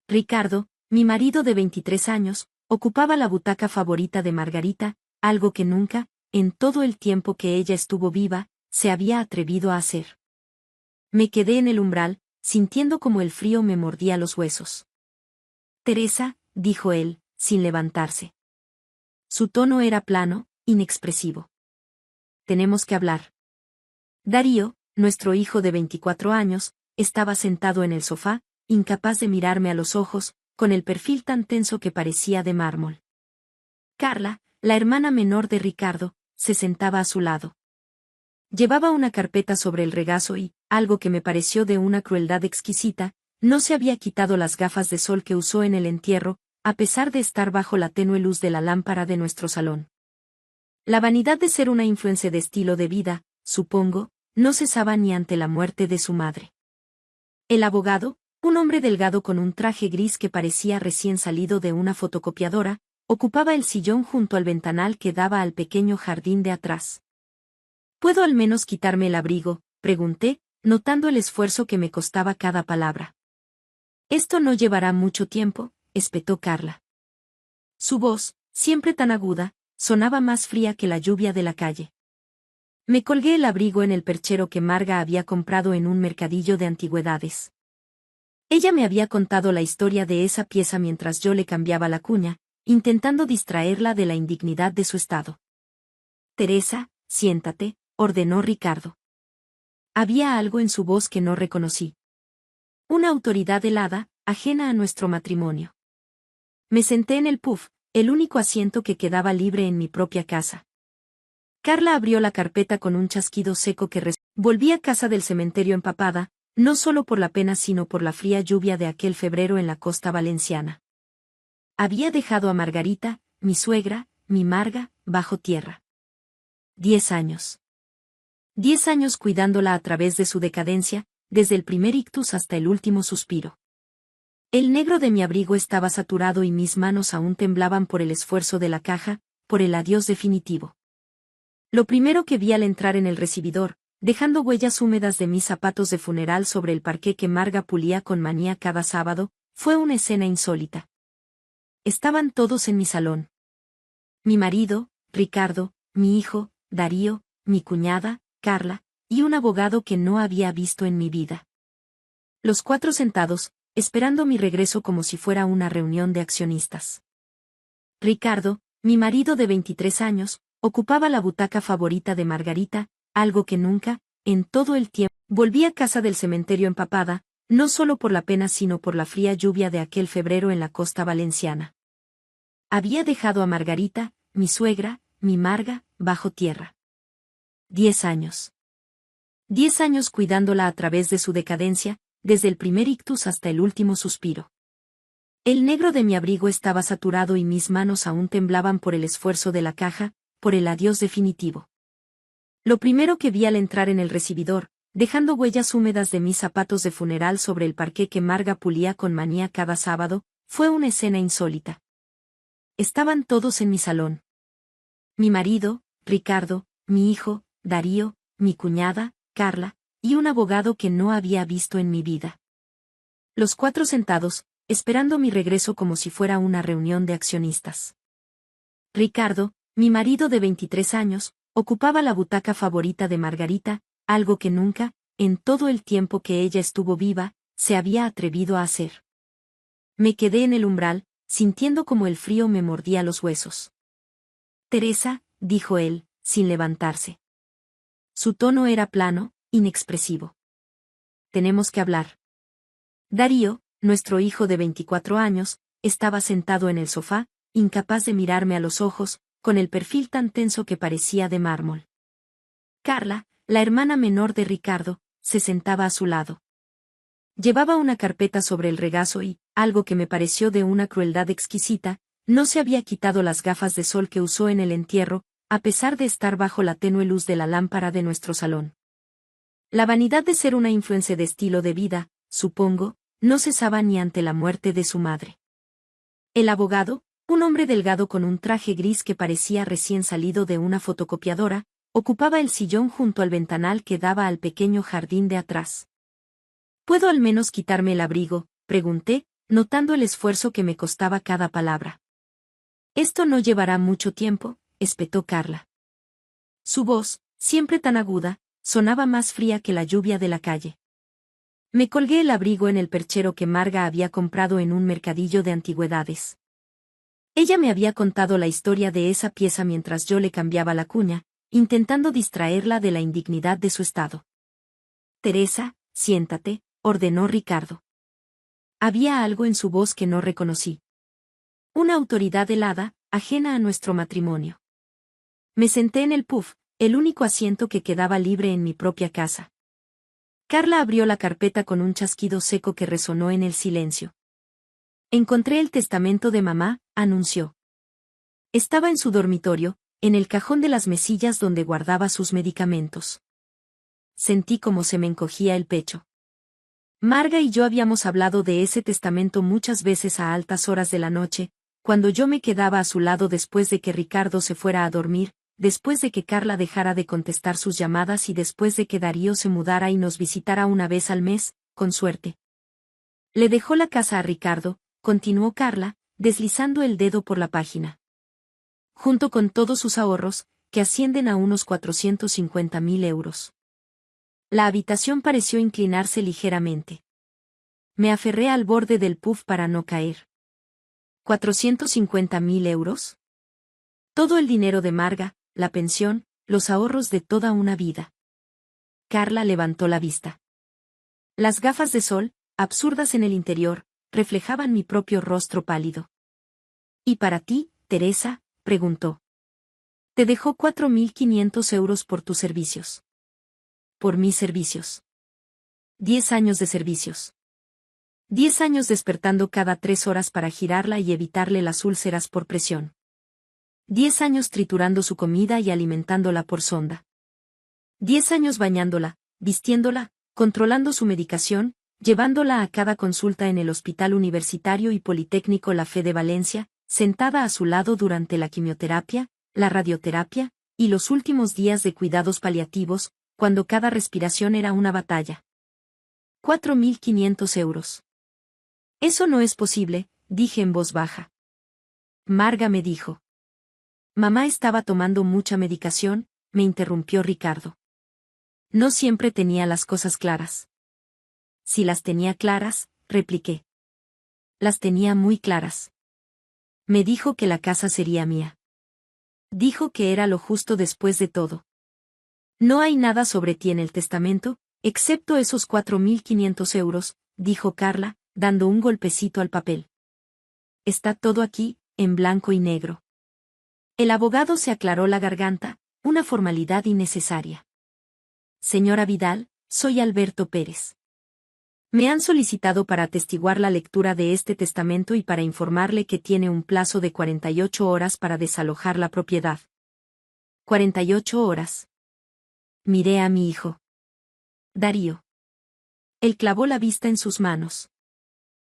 Ricardo, mi marido de 23 años, ocupaba la butaca favorita de Margarita, algo que nunca, en todo el tiempo que ella estuvo viva, se había atrevido a hacer. Me quedé en el umbral, sintiendo como el frío me mordía los huesos. Teresa, dijo él, sin levantarse. Su tono era plano, inexpresivo. Tenemos que hablar. Darío, nuestro hijo de 24 años, estaba sentado en el sofá, incapaz de mirarme a los ojos, con el perfil tan tenso que parecía de mármol. Carla, la hermana menor de Ricardo, se sentaba a su lado. Llevaba una carpeta sobre el regazo y, algo que me pareció de una crueldad exquisita, no se había quitado las gafas de sol que usó en el entierro, a pesar de estar bajo la tenue luz de la lámpara de nuestro salón. La vanidad de ser una influencia de estilo de vida, supongo, no cesaba ni ante la muerte de su madre. El abogado, un hombre delgado con un traje gris que parecía recién salido de una fotocopiadora, ocupaba el sillón junto al ventanal que daba al pequeño jardín de atrás. ¿Puedo al menos quitarme el abrigo?, pregunté, notando el esfuerzo que me costaba cada palabra. Esto no llevará mucho tiempo, espetó Carla. Su voz, siempre tan aguda, sonaba más fría que la lluvia de la calle. Me colgué el abrigo en el perchero que Marga había comprado en un mercadillo de antigüedades. Ella me había contado la historia de esa pieza mientras yo le cambiaba la cuña, intentando distraerla de la indignidad de su estado. Teresa, siéntate, ordenó Ricardo. Había algo en su voz que no reconocí. Una autoridad helada, ajena a nuestro matrimonio. Me senté en el puff, el único asiento que quedaba libre en mi propia casa. Carla abrió la carpeta con un chasquido seco que volví a casa del cementerio empapada, no solo por la pena sino por la fría lluvia de aquel febrero en la costa valenciana. Había dejado a Margarita, mi suegra, mi Marga, bajo tierra. 10 años. 10 años cuidándola a través de su decadencia, desde el primer ictus hasta el último suspiro. El negro de mi abrigo estaba saturado y mis manos aún temblaban por el esfuerzo de la caja, por el adiós definitivo. Lo primero que vi al entrar en el recibidor, dejando huellas húmedas de mis zapatos de funeral sobre el parqué que Marga pulía con manía cada sábado, fue una escena insólita. Estaban todos en mi salón. Mi marido, Ricardo, mi hijo, Darío, mi cuñada, Carla, y un abogado que no había visto en mi vida. Los 4 sentados, esperando mi regreso como si fuera una reunión de accionistas. Ricardo, mi marido de 23 años, ocupaba la butaca favorita de Margarita, algo que nunca, en todo el tiempo, volví a casa del cementerio empapada, no solo por la pena sino por la fría lluvia de aquel febrero en la costa valenciana. Había dejado a Margarita, mi suegra, mi Marga, bajo tierra. 10 años. 10 años cuidándola a través de su decadencia, desde el primer ictus hasta el último suspiro. El negro de mi abrigo estaba saturado y mis manos aún temblaban por el esfuerzo de la caja, por el adiós definitivo. Lo primero que vi al entrar en el recibidor, dejando huellas húmedas de mis zapatos de funeral sobre el parqué que Marga pulía con manía cada sábado, fue una escena insólita. Estaban todos en mi salón. Mi marido, Ricardo, mi hijo, Darío, mi cuñada, Carla, y un abogado que no había visto en mi vida. Los 4 sentados, esperando mi regreso como si fuera una reunión de accionistas. Ricardo, mi marido de 23 años, ocupaba la butaca favorita de Margarita, algo que nunca, en todo el tiempo que ella estuvo viva, se había atrevido a hacer. Me quedé en el umbral, sintiendo como el frío me mordía los huesos. Teresa, dijo él, sin levantarse. Su tono era plano, inexpresivo. Tenemos que hablar. Darío, nuestro hijo de 24 años, estaba sentado en el sofá, incapaz de mirarme a los ojos, con el perfil tan tenso que parecía de mármol. Carla, la hermana menor de Ricardo, se sentaba a su lado. Llevaba una carpeta sobre el regazo y, algo que me pareció de una crueldad exquisita, no se había quitado las gafas de sol que usó en el entierro, a pesar de estar bajo la tenue luz de la lámpara de nuestro salón. La vanidad de ser una influencer de estilo de vida, supongo, no cesaba ni ante la muerte de su madre. El abogado, un hombre delgado con un traje gris que parecía recién salido de una fotocopiadora, ocupaba el sillón junto al ventanal que daba al pequeño jardín de atrás. ¿Puedo al menos quitarme el abrigo?, pregunté, notando el esfuerzo que me costaba cada palabra. Esto no llevará mucho tiempo, espetó Carla. Su voz, siempre tan aguda, sonaba más fría que la lluvia de la calle. Me colgué el abrigo en el perchero que Marga había comprado en un mercadillo de antigüedades. Ella me había contado la historia de esa pieza mientras yo le cambiaba la cuña, intentando distraerla de la indignidad de su estado. Teresa, siéntate, ordenó Ricardo. Había algo en su voz que no reconocí. Una autoridad helada, ajena a nuestro matrimonio. Me senté en el puff, el único asiento que quedaba libre en mi propia casa. Carla abrió la carpeta con un chasquido seco que resonó en el silencio. Encontré el testamento de mamá, anunció. Estaba en su dormitorio, en el cajón de las mesillas donde guardaba sus medicamentos. Sentí como se me encogía el pecho. Marga y yo habíamos hablado de ese testamento muchas veces a altas horas de la noche, cuando yo me quedaba a su lado después de que Ricardo se fuera a dormir, después de que Carla dejara de contestar sus llamadas y después de que Darío se mudara y nos visitara una vez al mes, con suerte. Le dejó la casa a Ricardo, continuó Carla, deslizando el dedo por la página. Junto con todos sus ahorros, que ascienden a unos 450.000 euros. La habitación pareció inclinarse ligeramente. Me aferré al borde del puff para no caer. ¿450.000 euros? Todo el dinero de Marga, la pensión, los ahorros de toda una vida. Carla levantó la vista. Las gafas de sol, absurdas en el interior, reflejaban mi propio rostro pálido. ¿Y para ti, Teresa?, preguntó. Te dejó 4.500 euros por tus servicios. Por mis servicios. 10 años de servicios. 10 años despertando cada 3 horas para girarla y evitarle las úlceras por presión. 10 años triturando su comida y alimentándola por sonda. 10 años bañándola, vistiéndola, controlando su medicación, llevándola a cada consulta en el Hospital Universitario y Politécnico La Fe de Valencia, sentada a su lado durante la quimioterapia, la radioterapia, y los últimos días de cuidados paliativos, cuando cada respiración era una batalla. 4.500 euros. Eso no es posible, dije en voz baja. Marga me dijo. Mamá estaba tomando mucha medicación, me interrumpió Ricardo. No siempre tenía las cosas claras. Si las tenía claras, repliqué. Las tenía muy claras. Me dijo que la casa sería mía. Dijo que era lo justo después de todo. No hay nada sobre ti en el testamento, excepto esos 4.500 euros, dijo Carla, dando un golpecito al papel. Está todo aquí, en blanco y negro. El abogado se aclaró la garganta, una formalidad innecesaria. Señora Vidal, soy Alberto Pérez. Me han solicitado para atestiguar la lectura de este testamento y para informarle que tiene un plazo de 48 horas para desalojar la propiedad. 48 horas. Miré a mi hijo. Darío. Él clavó la vista en sus manos.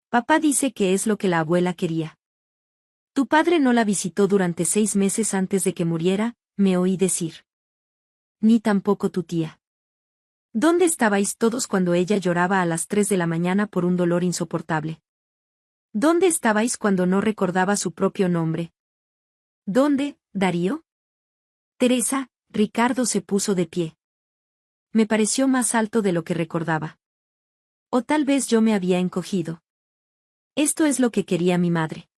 Papá dice que es lo que la abuela quería. Tu padre no la visitó durante 6 meses antes de que muriera, me oí decir. Ni tampoco tu tía. ¿Dónde estabais todos cuando ella lloraba a las 3 de la mañana por un dolor insoportable? ¿Dónde estabais cuando no recordaba su propio nombre? ¿Dónde, Darío? Teresa, Ricardo se puso de pie. Me pareció más alto de lo que recordaba. O tal vez yo me había encogido. Esto es lo que quería mi madre.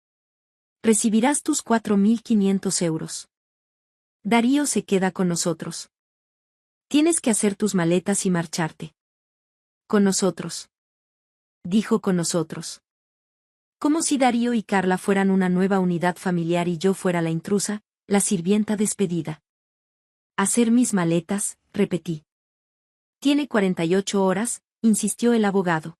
Recibirás tus 4.500 euros. Darío se queda con nosotros. Tienes que hacer tus maletas y marcharte. Con nosotros. Dijo con nosotros. Como si Darío y Carla fueran una nueva unidad familiar y yo fuera la intrusa, la sirvienta despedida. Hacer mis maletas, repetí. Tiene 48 horas, insistió el abogado.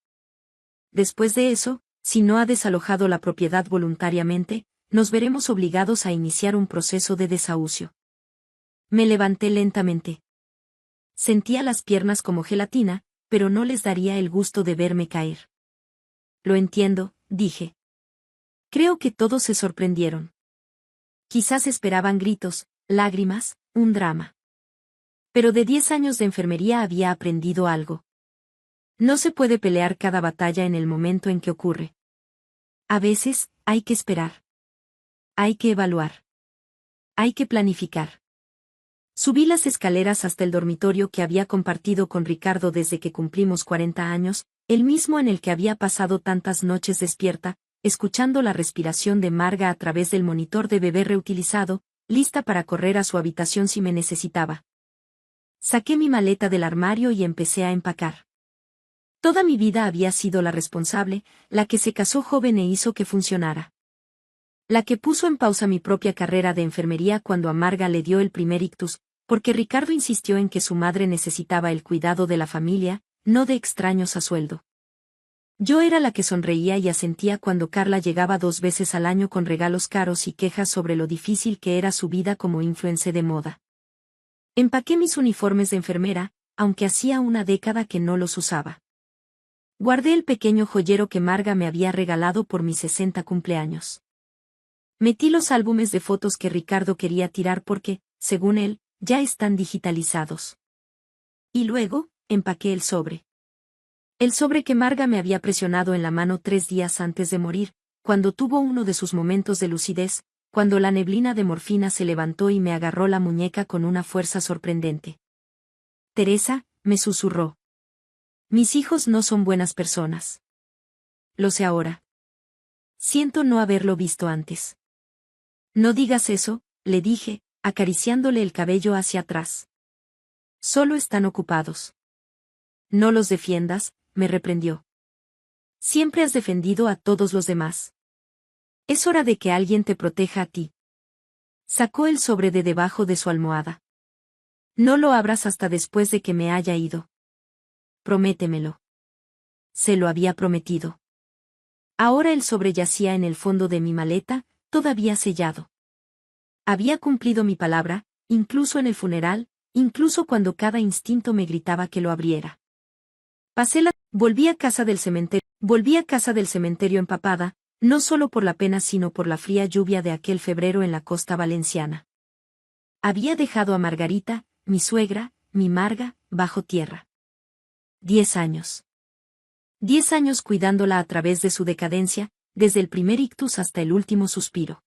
Después de eso, si no ha desalojado la propiedad voluntariamente, nos veremos obligados a iniciar un proceso de desahucio. Me levanté lentamente. Sentía las piernas como gelatina, pero no les daría el gusto de verme caer. Lo entiendo, dije. Creo que todos se sorprendieron. Quizás esperaban gritos, lágrimas, un drama. Pero de 10 años de enfermería había aprendido algo. No se puede pelear cada batalla en el momento en que ocurre. A veces, hay que esperar. Hay que evaluar. Hay que planificar. Subí las escaleras hasta el dormitorio que había compartido con Ricardo desde que cumplimos 40 años, el mismo en el que había pasado tantas noches despierta, escuchando la respiración de Marga a través del monitor de bebé reutilizado, lista para correr a su habitación si me necesitaba. Saqué mi maleta del armario y empecé a empacar. Toda mi vida había sido la responsable, la que se casó joven e hizo que funcionara. La que puso en pausa mi propia carrera de enfermería cuando a Marga le dio el primer ictus, porque Ricardo insistió en que su madre necesitaba el cuidado de la familia, no de extraños a sueldo. Yo era la que sonreía y asentía cuando Carla llegaba 2 veces al año con regalos caros y quejas sobre lo difícil que era su vida como influencer de moda. Empaqué mis uniformes de enfermera, aunque hacía una década que no los usaba. Guardé el pequeño joyero que Marga me había regalado por mis 60 cumpleaños. Metí los álbumes de fotos que Ricardo quería tirar porque, según él, ya están digitalizados. Y luego, empaqué el sobre. El sobre que Marga me había presionado en la mano 3 días antes de morir, cuando tuvo uno de sus momentos de lucidez, cuando la neblina de morfina se levantó y me agarró la muñeca con una fuerza sorprendente. Teresa, me susurró. Mis hijos no son buenas personas. Lo sé ahora. Siento no haberlo visto antes. No digas eso, le dije, acariciándole el cabello hacia atrás. Solo están ocupados. no los defiendas, me reprendió. Siempre has defendido a todos los demás. Es hora de que alguien te proteja a ti. Sacó el sobre de debajo de su almohada. No lo abras hasta después de que me haya ido. Prométemelo. Se lo había prometido. Ahora el sobre yacía en el fondo de mi maleta, todavía sellado. Había cumplido mi palabra, incluso en el funeral, incluso cuando cada instinto me gritaba que lo abriera. Volví a casa del cementerio empapada, no solo por la pena sino por la fría lluvia de aquel febrero en la costa valenciana. Había dejado a Margarita, mi suegra, mi Marga, bajo tierra. 10 años. 10 años cuidándola a través de su decadencia, desde el primer ictus hasta el último suspiro.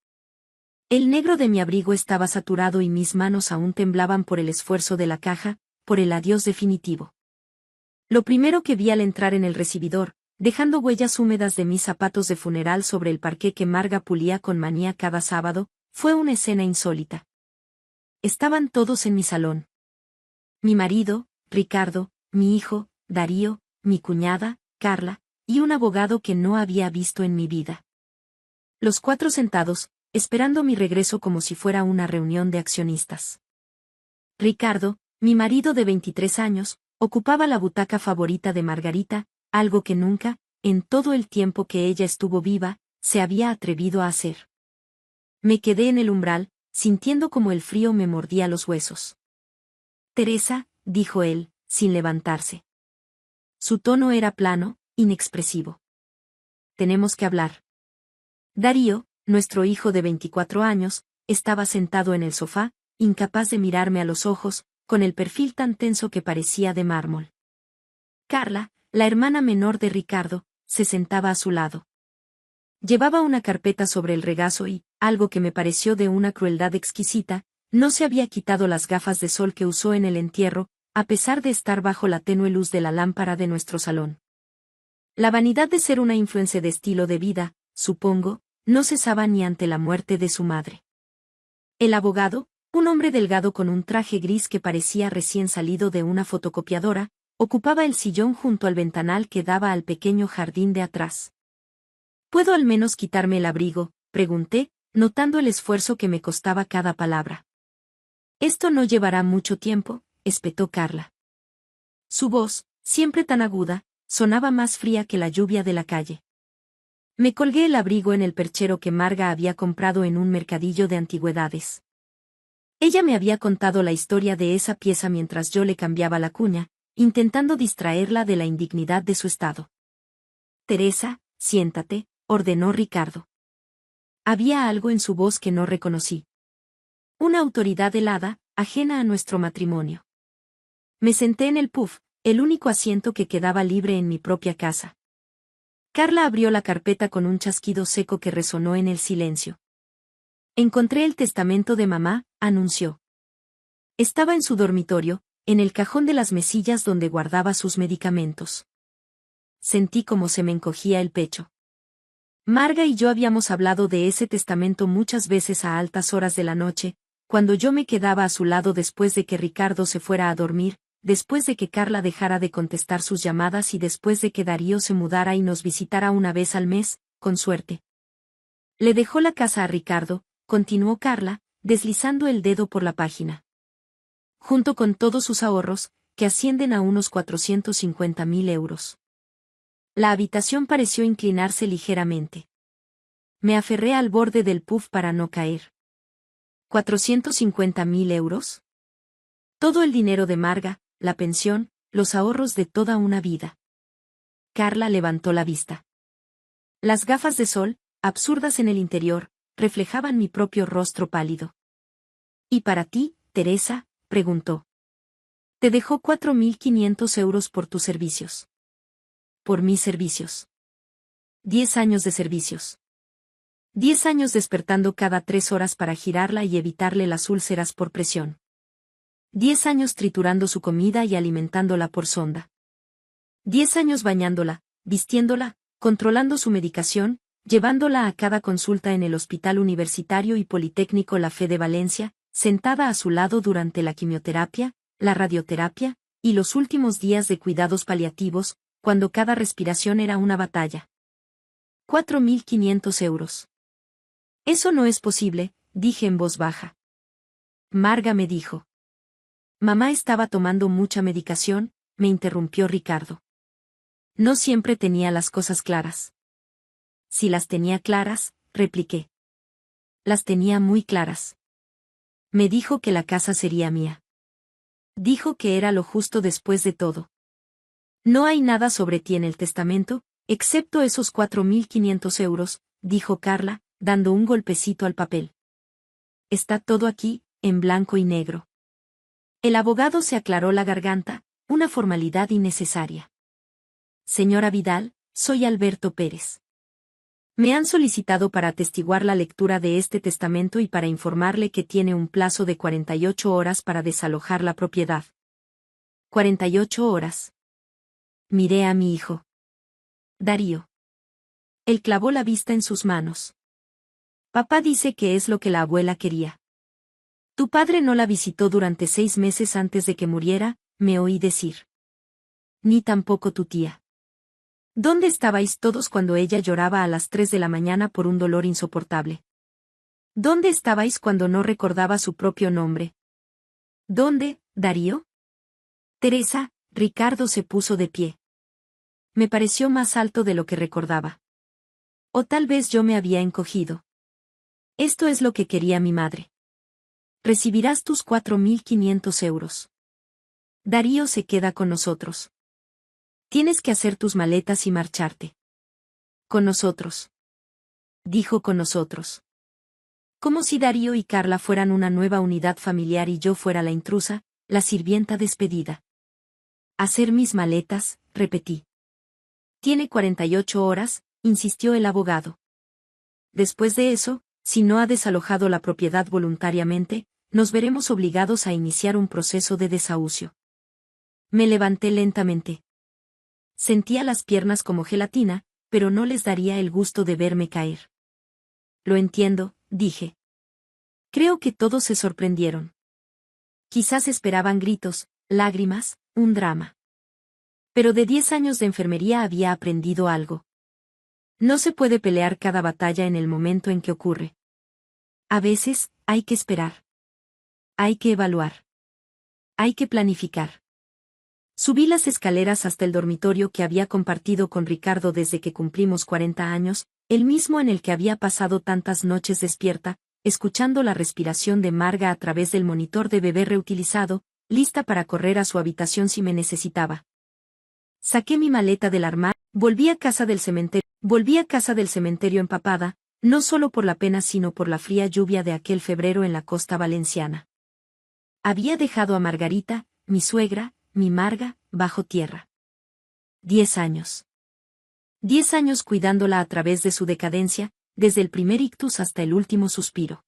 El negro de mi abrigo estaba saturado y mis manos aún temblaban por el esfuerzo de la caja, por el adiós definitivo. Lo primero que vi al entrar en el recibidor, dejando huellas húmedas de mis zapatos de funeral sobre el parqué que Marga pulía con manía cada sábado, fue una escena insólita. Estaban todos en mi salón. Mi marido, Ricardo, mi hijo, Darío, mi cuñada, Carla, y un abogado que no había visto en mi vida. Los 4 sentados, esperando mi regreso como si fuera una reunión de accionistas. Ricardo, mi marido de 23 años, ocupaba la butaca favorita de Margarita, algo que nunca, en todo el tiempo que ella estuvo viva, se había atrevido a hacer. Me quedé en el umbral, sintiendo como el frío me mordía los huesos. Teresa, dijo él, sin levantarse. Su tono era plano, inexpresivo. Tenemos que hablar. Darío, nuestro hijo de 24 años, estaba sentado en el sofá, incapaz de mirarme a los ojos, con el perfil tan tenso que parecía de mármol. Carla, la hermana menor de Ricardo, se sentaba a su lado. Llevaba una carpeta sobre el regazo y, algo que me pareció de una crueldad exquisita, no se había quitado las gafas de sol que usó en el entierro, a pesar de estar bajo la tenue luz de la lámpara de nuestro salón. La vanidad de ser una influencer de estilo de vida, supongo, no cesaba ni ante la muerte de su madre. El abogado, un hombre delgado con un traje gris que parecía recién salido de una fotocopiadora, ocupaba el sillón junto al ventanal que daba al pequeño jardín de atrás. ¿Puedo al menos quitarme el abrigo?, pregunté, notando el esfuerzo que me costaba cada palabra. Esto no llevará mucho tiempo, espetó Carla. Su voz, siempre tan aguda, sonaba más fría que la lluvia de la calle. Me colgué el abrigo en el perchero que Marga había comprado en un mercadillo de antigüedades. Ella me había contado la historia de esa pieza mientras yo le cambiaba la cuña, intentando distraerla de la indignidad de su estado. Teresa, siéntate, ordenó Ricardo. Había algo en su voz que no reconocí. Una autoridad helada, ajena a nuestro matrimonio. Me senté en el puff, el único asiento que quedaba libre en mi propia casa. Carla abrió la carpeta con un chasquido seco que resonó en el silencio. Encontré el testamento de mamá, anunció. Estaba en su dormitorio, en el cajón de las mesillas donde guardaba sus medicamentos. Sentí como se me encogía el pecho. Marga y yo habíamos hablado de ese testamento muchas veces a altas horas de la noche, cuando yo me quedaba a su lado después de que Ricardo se fuera a dormir, después de que Carla dejara de contestar sus llamadas y después de que Darío se mudara y nos visitara una vez al mes, con suerte. Le dejó la casa a Ricardo, continuó Carla, deslizando el dedo por la página. Junto con todos sus ahorros, que ascienden a unos 450.000 euros. La habitación pareció inclinarse ligeramente. Me aferré al borde del puff para no caer. ¿450.000 euros? Todo el dinero de Marga, la pensión, los ahorros de toda una vida. Carla levantó la vista. Las gafas de sol, absurdas en el interior, reflejaban mi propio rostro pálido. ¿Y para ti, Teresa?, preguntó. Te dejó 4.500 euros por tus servicios. Por mis servicios. 10 años de servicios. 10 años despertando cada 3 horas para girarla y evitarle las úlceras por presión. 10 años triturando su comida y alimentándola por sonda. 10 años bañándola, vistiéndola, controlando su medicación, llevándola a cada consulta en el Hospital Universitario y Politécnico La Fe de Valencia, sentada a su lado durante la quimioterapia, la radioterapia, y los últimos días de cuidados paliativos, cuando cada respiración era una batalla. 4.500 euros. Eso no es posible, dije en voz baja. Marga me dijo. Mamá estaba tomando mucha medicación, me interrumpió Ricardo. No siempre tenía las cosas claras. Si las tenía claras, repliqué. Las tenía muy claras. Me dijo que la casa sería mía. Dijo que era lo justo después de todo. No hay nada sobre ti en el testamento, excepto esos 4.500 euros, dijo Carla, dando un golpecito al papel. Está todo aquí, en blanco y negro. El abogado se aclaró la garganta, una formalidad innecesaria. Señora Vidal, soy Alberto Pérez. Me han solicitado para atestiguar la lectura de este testamento y para informarle que tiene un plazo de 48 horas para desalojar la propiedad. 48 horas. Miré a mi hijo. Darío. Él clavó la vista en sus manos. Papá dice que es lo que la abuela quería. Tu padre no la visitó durante 6 meses antes de que muriera, me oí decir. Ni tampoco tu tía. ¿Dónde estabais todos cuando ella lloraba a las 3 de la mañana por un dolor insoportable? ¿Dónde estabais cuando no recordaba su propio nombre? ¿Dónde, Darío? Teresa, Ricardo se puso de pie. Me pareció más alto de lo que recordaba. O tal vez yo me había encogido. Esto es lo que quería mi madre. Recibirás tus 4.500 euros. Darío se queda con nosotros. Tienes que hacer tus maletas y marcharte. Con nosotros. Dijo con nosotros. Como si Darío y Carla fueran una nueva unidad familiar y yo fuera la intrusa, la sirvienta despedida. Hacer mis maletas, repetí. Tiene 48 horas, insistió el abogado. Después de eso, si no ha desalojado la propiedad voluntariamente, nos veremos obligados a iniciar un proceso de desahucio. Me levanté lentamente. Sentía las piernas como gelatina, pero no les daría el gusto de verme caer. Lo entiendo, dije. Creo que todos se sorprendieron. Quizás esperaban gritos, lágrimas, un drama. Pero de 10 años de enfermería había aprendido algo. No se puede pelear cada batalla en el momento en que ocurre. A veces, hay que esperar. Hay que evaluar. Hay que planificar. Subí las escaleras hasta el dormitorio que había compartido con Ricardo desde que cumplimos 40 años, el mismo en el que había pasado tantas noches despierta, escuchando la respiración de Marga a través del monitor de bebé reutilizado, lista para correr a su habitación si me necesitaba. Saqué mi maleta del armario, volví a casa del cementerio empapada, no solo por la pena sino por la fría lluvia de aquel febrero en la costa valenciana. Había dejado a Margarita, mi suegra, mi Marga, bajo tierra. 10 años. 10 años cuidándola a través de su decadencia, desde el primer ictus hasta el último suspiro.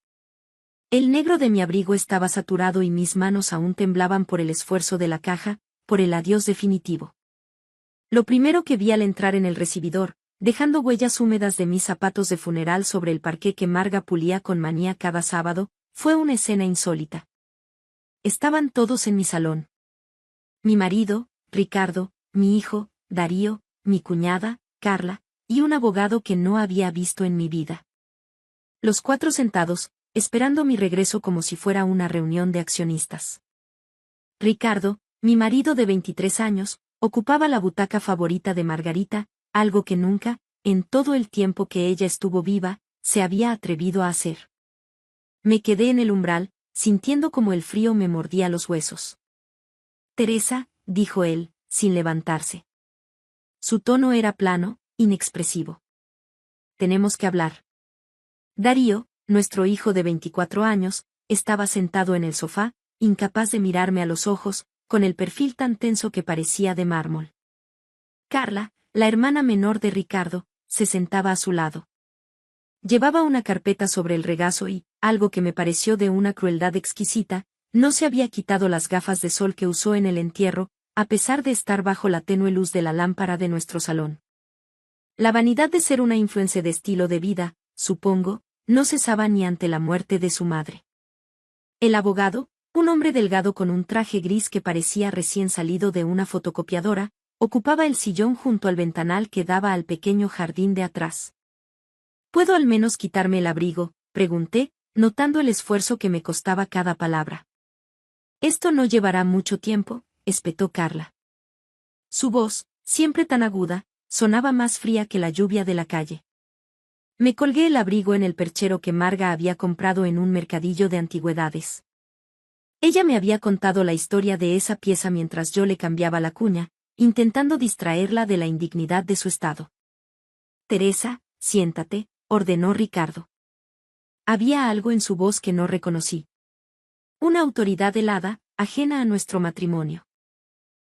El negro de mi abrigo estaba saturado y mis manos aún temblaban por el esfuerzo de la caja, por el adiós definitivo. Lo primero que vi al entrar en el recibidor, dejando huellas húmedas de mis zapatos de funeral sobre el parqué que Marga pulía con manía cada sábado, fue una escena insólita. Estaban todos en mi salón. Mi marido, Ricardo, mi hijo, Darío, mi cuñada, Carla, y un abogado que no había visto en mi vida. Los 4 sentados, esperando mi regreso como si fuera una reunión de accionistas. Ricardo, mi marido de 23 años, ocupaba la butaca favorita de Margarita, algo que nunca, en todo el tiempo que ella estuvo viva, se había atrevido a hacer. Me quedé en el umbral, sintiendo como el frío me mordía los huesos. Teresa, dijo él, sin levantarse. Su tono era plano, inexpresivo. Tenemos que hablar. Darío, nuestro hijo de 24 años, estaba sentado en el sofá, incapaz de mirarme a los ojos, con el perfil tan tenso que parecía de mármol. Carla, la hermana menor de Ricardo, se sentaba a su lado. Llevaba una carpeta sobre el regazo y, algo que me pareció de una crueldad exquisita, no se había quitado las gafas de sol que usó en el entierro, a pesar de estar bajo la tenue luz de la lámpara de nuestro salón. La vanidad de ser una influencer de estilo de vida, supongo, no cesaba ni ante la muerte de su madre. El abogado, Un hombre delgado con un traje gris que parecía recién salido de una fotocopiadora, ocupaba el sillón junto al ventanal que daba al pequeño jardín de atrás. ¿Puedo al menos quitarme el abrigo?, pregunté, notando el esfuerzo que me costaba cada palabra. Esto no llevará mucho tiempo, espetó Carla. Su voz, siempre tan aguda, sonaba más fría que la lluvia de la calle. Me colgué el abrigo en el perchero que Marga había comprado en un mercadillo de antigüedades. Ella me había contado la historia de esa pieza mientras yo le cambiaba la cuña, intentando distraerla de la indignidad de su estado. Teresa, siéntate, ordenó Ricardo. Había algo en su voz que no reconocí. Una autoridad helada, ajena a nuestro matrimonio.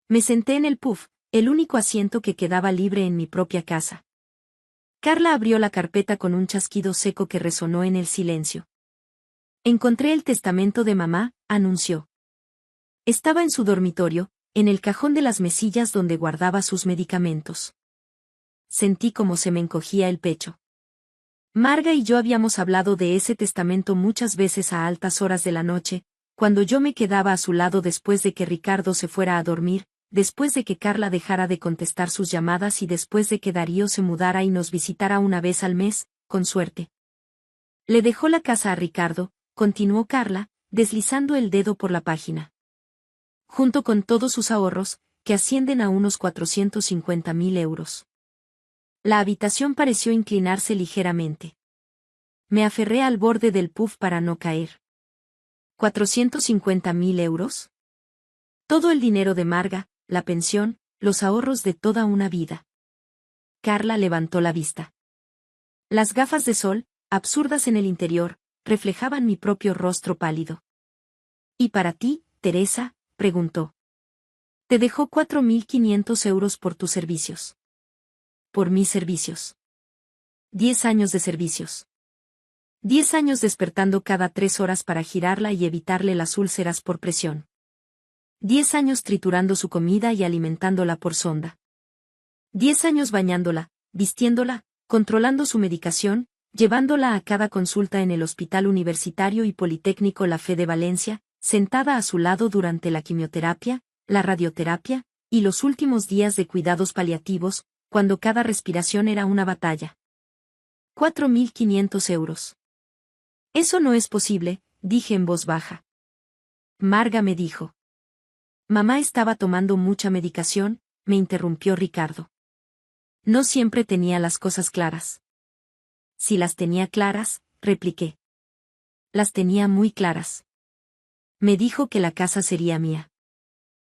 Me senté en el puff, el único asiento que quedaba libre en mi propia casa. Carla abrió la carpeta con un chasquido seco que resonó en el silencio. Encontré el testamento de mamá, anunció. Estaba en su dormitorio, en el cajón de las mesillas donde guardaba sus medicamentos. Sentí como se me encogía el pecho. Marga y yo habíamos hablado de ese testamento muchas veces a altas horas de la noche, cuando yo me quedaba a su lado después de que Ricardo se fuera a dormir, después de que Carla dejara de contestar sus llamadas y después de que Darío se mudara y nos visitara una vez al mes, con suerte. Le dejó la casa a Ricardo, continuó Carla, deslizando el dedo por la página. Junto con todos sus ahorros, que ascienden a unos 450.000 euros. La habitación pareció inclinarse ligeramente. Me aferré al borde del puff para no caer. ¿450.000 euros? Todo el dinero de Marga, la pensión, los ahorros de toda una vida. Carla levantó la vista. Las gafas de sol, absurdas en el interior, reflejaban mi propio rostro pálido. ¿Y para ti, Teresa?, preguntó. Te dejó 4.500 euros por tus servicios. Por mis servicios. 10 años de servicios. 10 años despertando cada 3 horas para girarla y evitarle las úlceras por presión. 10 años triturando su comida y alimentándola por sonda. 10 años bañándola, vistiéndola, controlando su medicación, llevándola a cada consulta en el Hospital Universitario y Politécnico La Fe de Valencia, sentada a su lado durante la quimioterapia, la radioterapia, y los últimos días de cuidados paliativos, cuando cada respiración era una batalla. 4.500 euros. Eso no es posible, dije en voz baja. Marga me dijo. Mamá estaba tomando mucha medicación, me interrumpió Ricardo. No siempre tenía las cosas claras. Si las tenía claras, repliqué. Las tenía muy claras. Me dijo que la casa sería mía.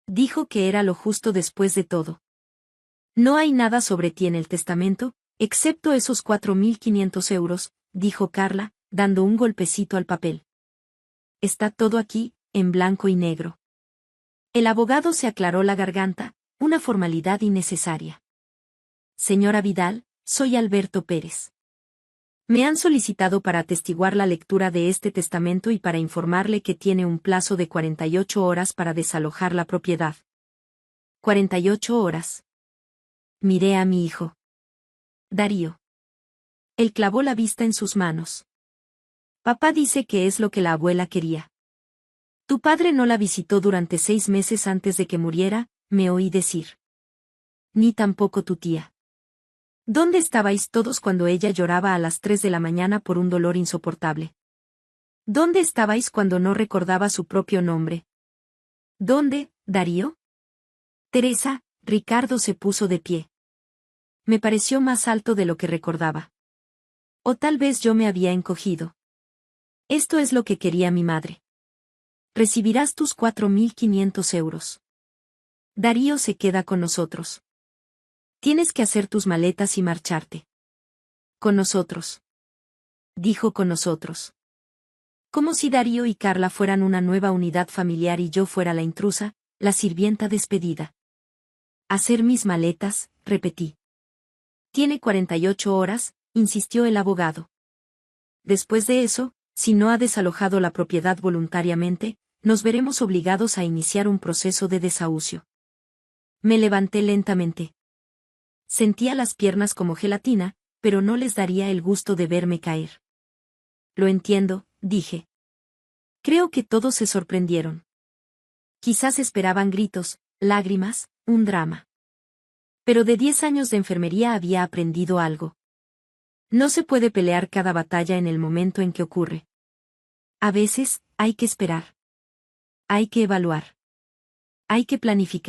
Dijo que era lo justo después de todo. No hay nada sobre ti en el testamento, excepto esos 4.500 euros, dijo Carla, dando un golpecito al papel. Está todo aquí, en blanco y negro. El abogado se aclaró la garganta, una formalidad innecesaria. Señora Vidal, soy Alberto Pérez. Me han solicitado para atestiguar la lectura de este testamento y para informarle que tiene un plazo de 48 horas para desalojar la propiedad. 48 horas. Miré a mi hijo. Darío. Él clavó la vista en sus manos. Papá dice que es lo que la abuela quería. Tu padre no la visitó durante 6 meses antes de que muriera, me oí decir. Ni tampoco tu tía. ¿Dónde estabais todos cuando ella lloraba a las 3 de la mañana por un dolor insoportable? ¿Dónde estabais cuando no recordaba su propio nombre? ¿Dónde, Darío? Teresa, Ricardo se puso de pie. Me pareció más alto de lo que recordaba. O tal vez yo me había encogido. Esto es lo que quería mi madre. Recibirás tus 4.500 euros. Darío se queda con nosotros. Tienes que hacer tus maletas y marcharte. Con nosotros. Dijo con nosotros. Como si Darío y Carla fueran una nueva unidad familiar y yo fuera la intrusa, la sirvienta despedida. Hacer mis maletas, repetí. Tiene 48 horas, insistió el abogado. Después de eso, si no ha desalojado la propiedad voluntariamente, nos veremos obligados a iniciar un proceso de desahucio. Me levanté lentamente. Sentía las piernas como gelatina, pero no les daría el gusto de verme caer. Lo entiendo, dije. Creo que todos se sorprendieron. Quizás esperaban gritos, lágrimas, un drama. Pero de 10 años de enfermería había aprendido algo. No se puede pelear cada batalla en el momento en que ocurre. A veces, hay que esperar. Hay que evaluar. Hay que planificar.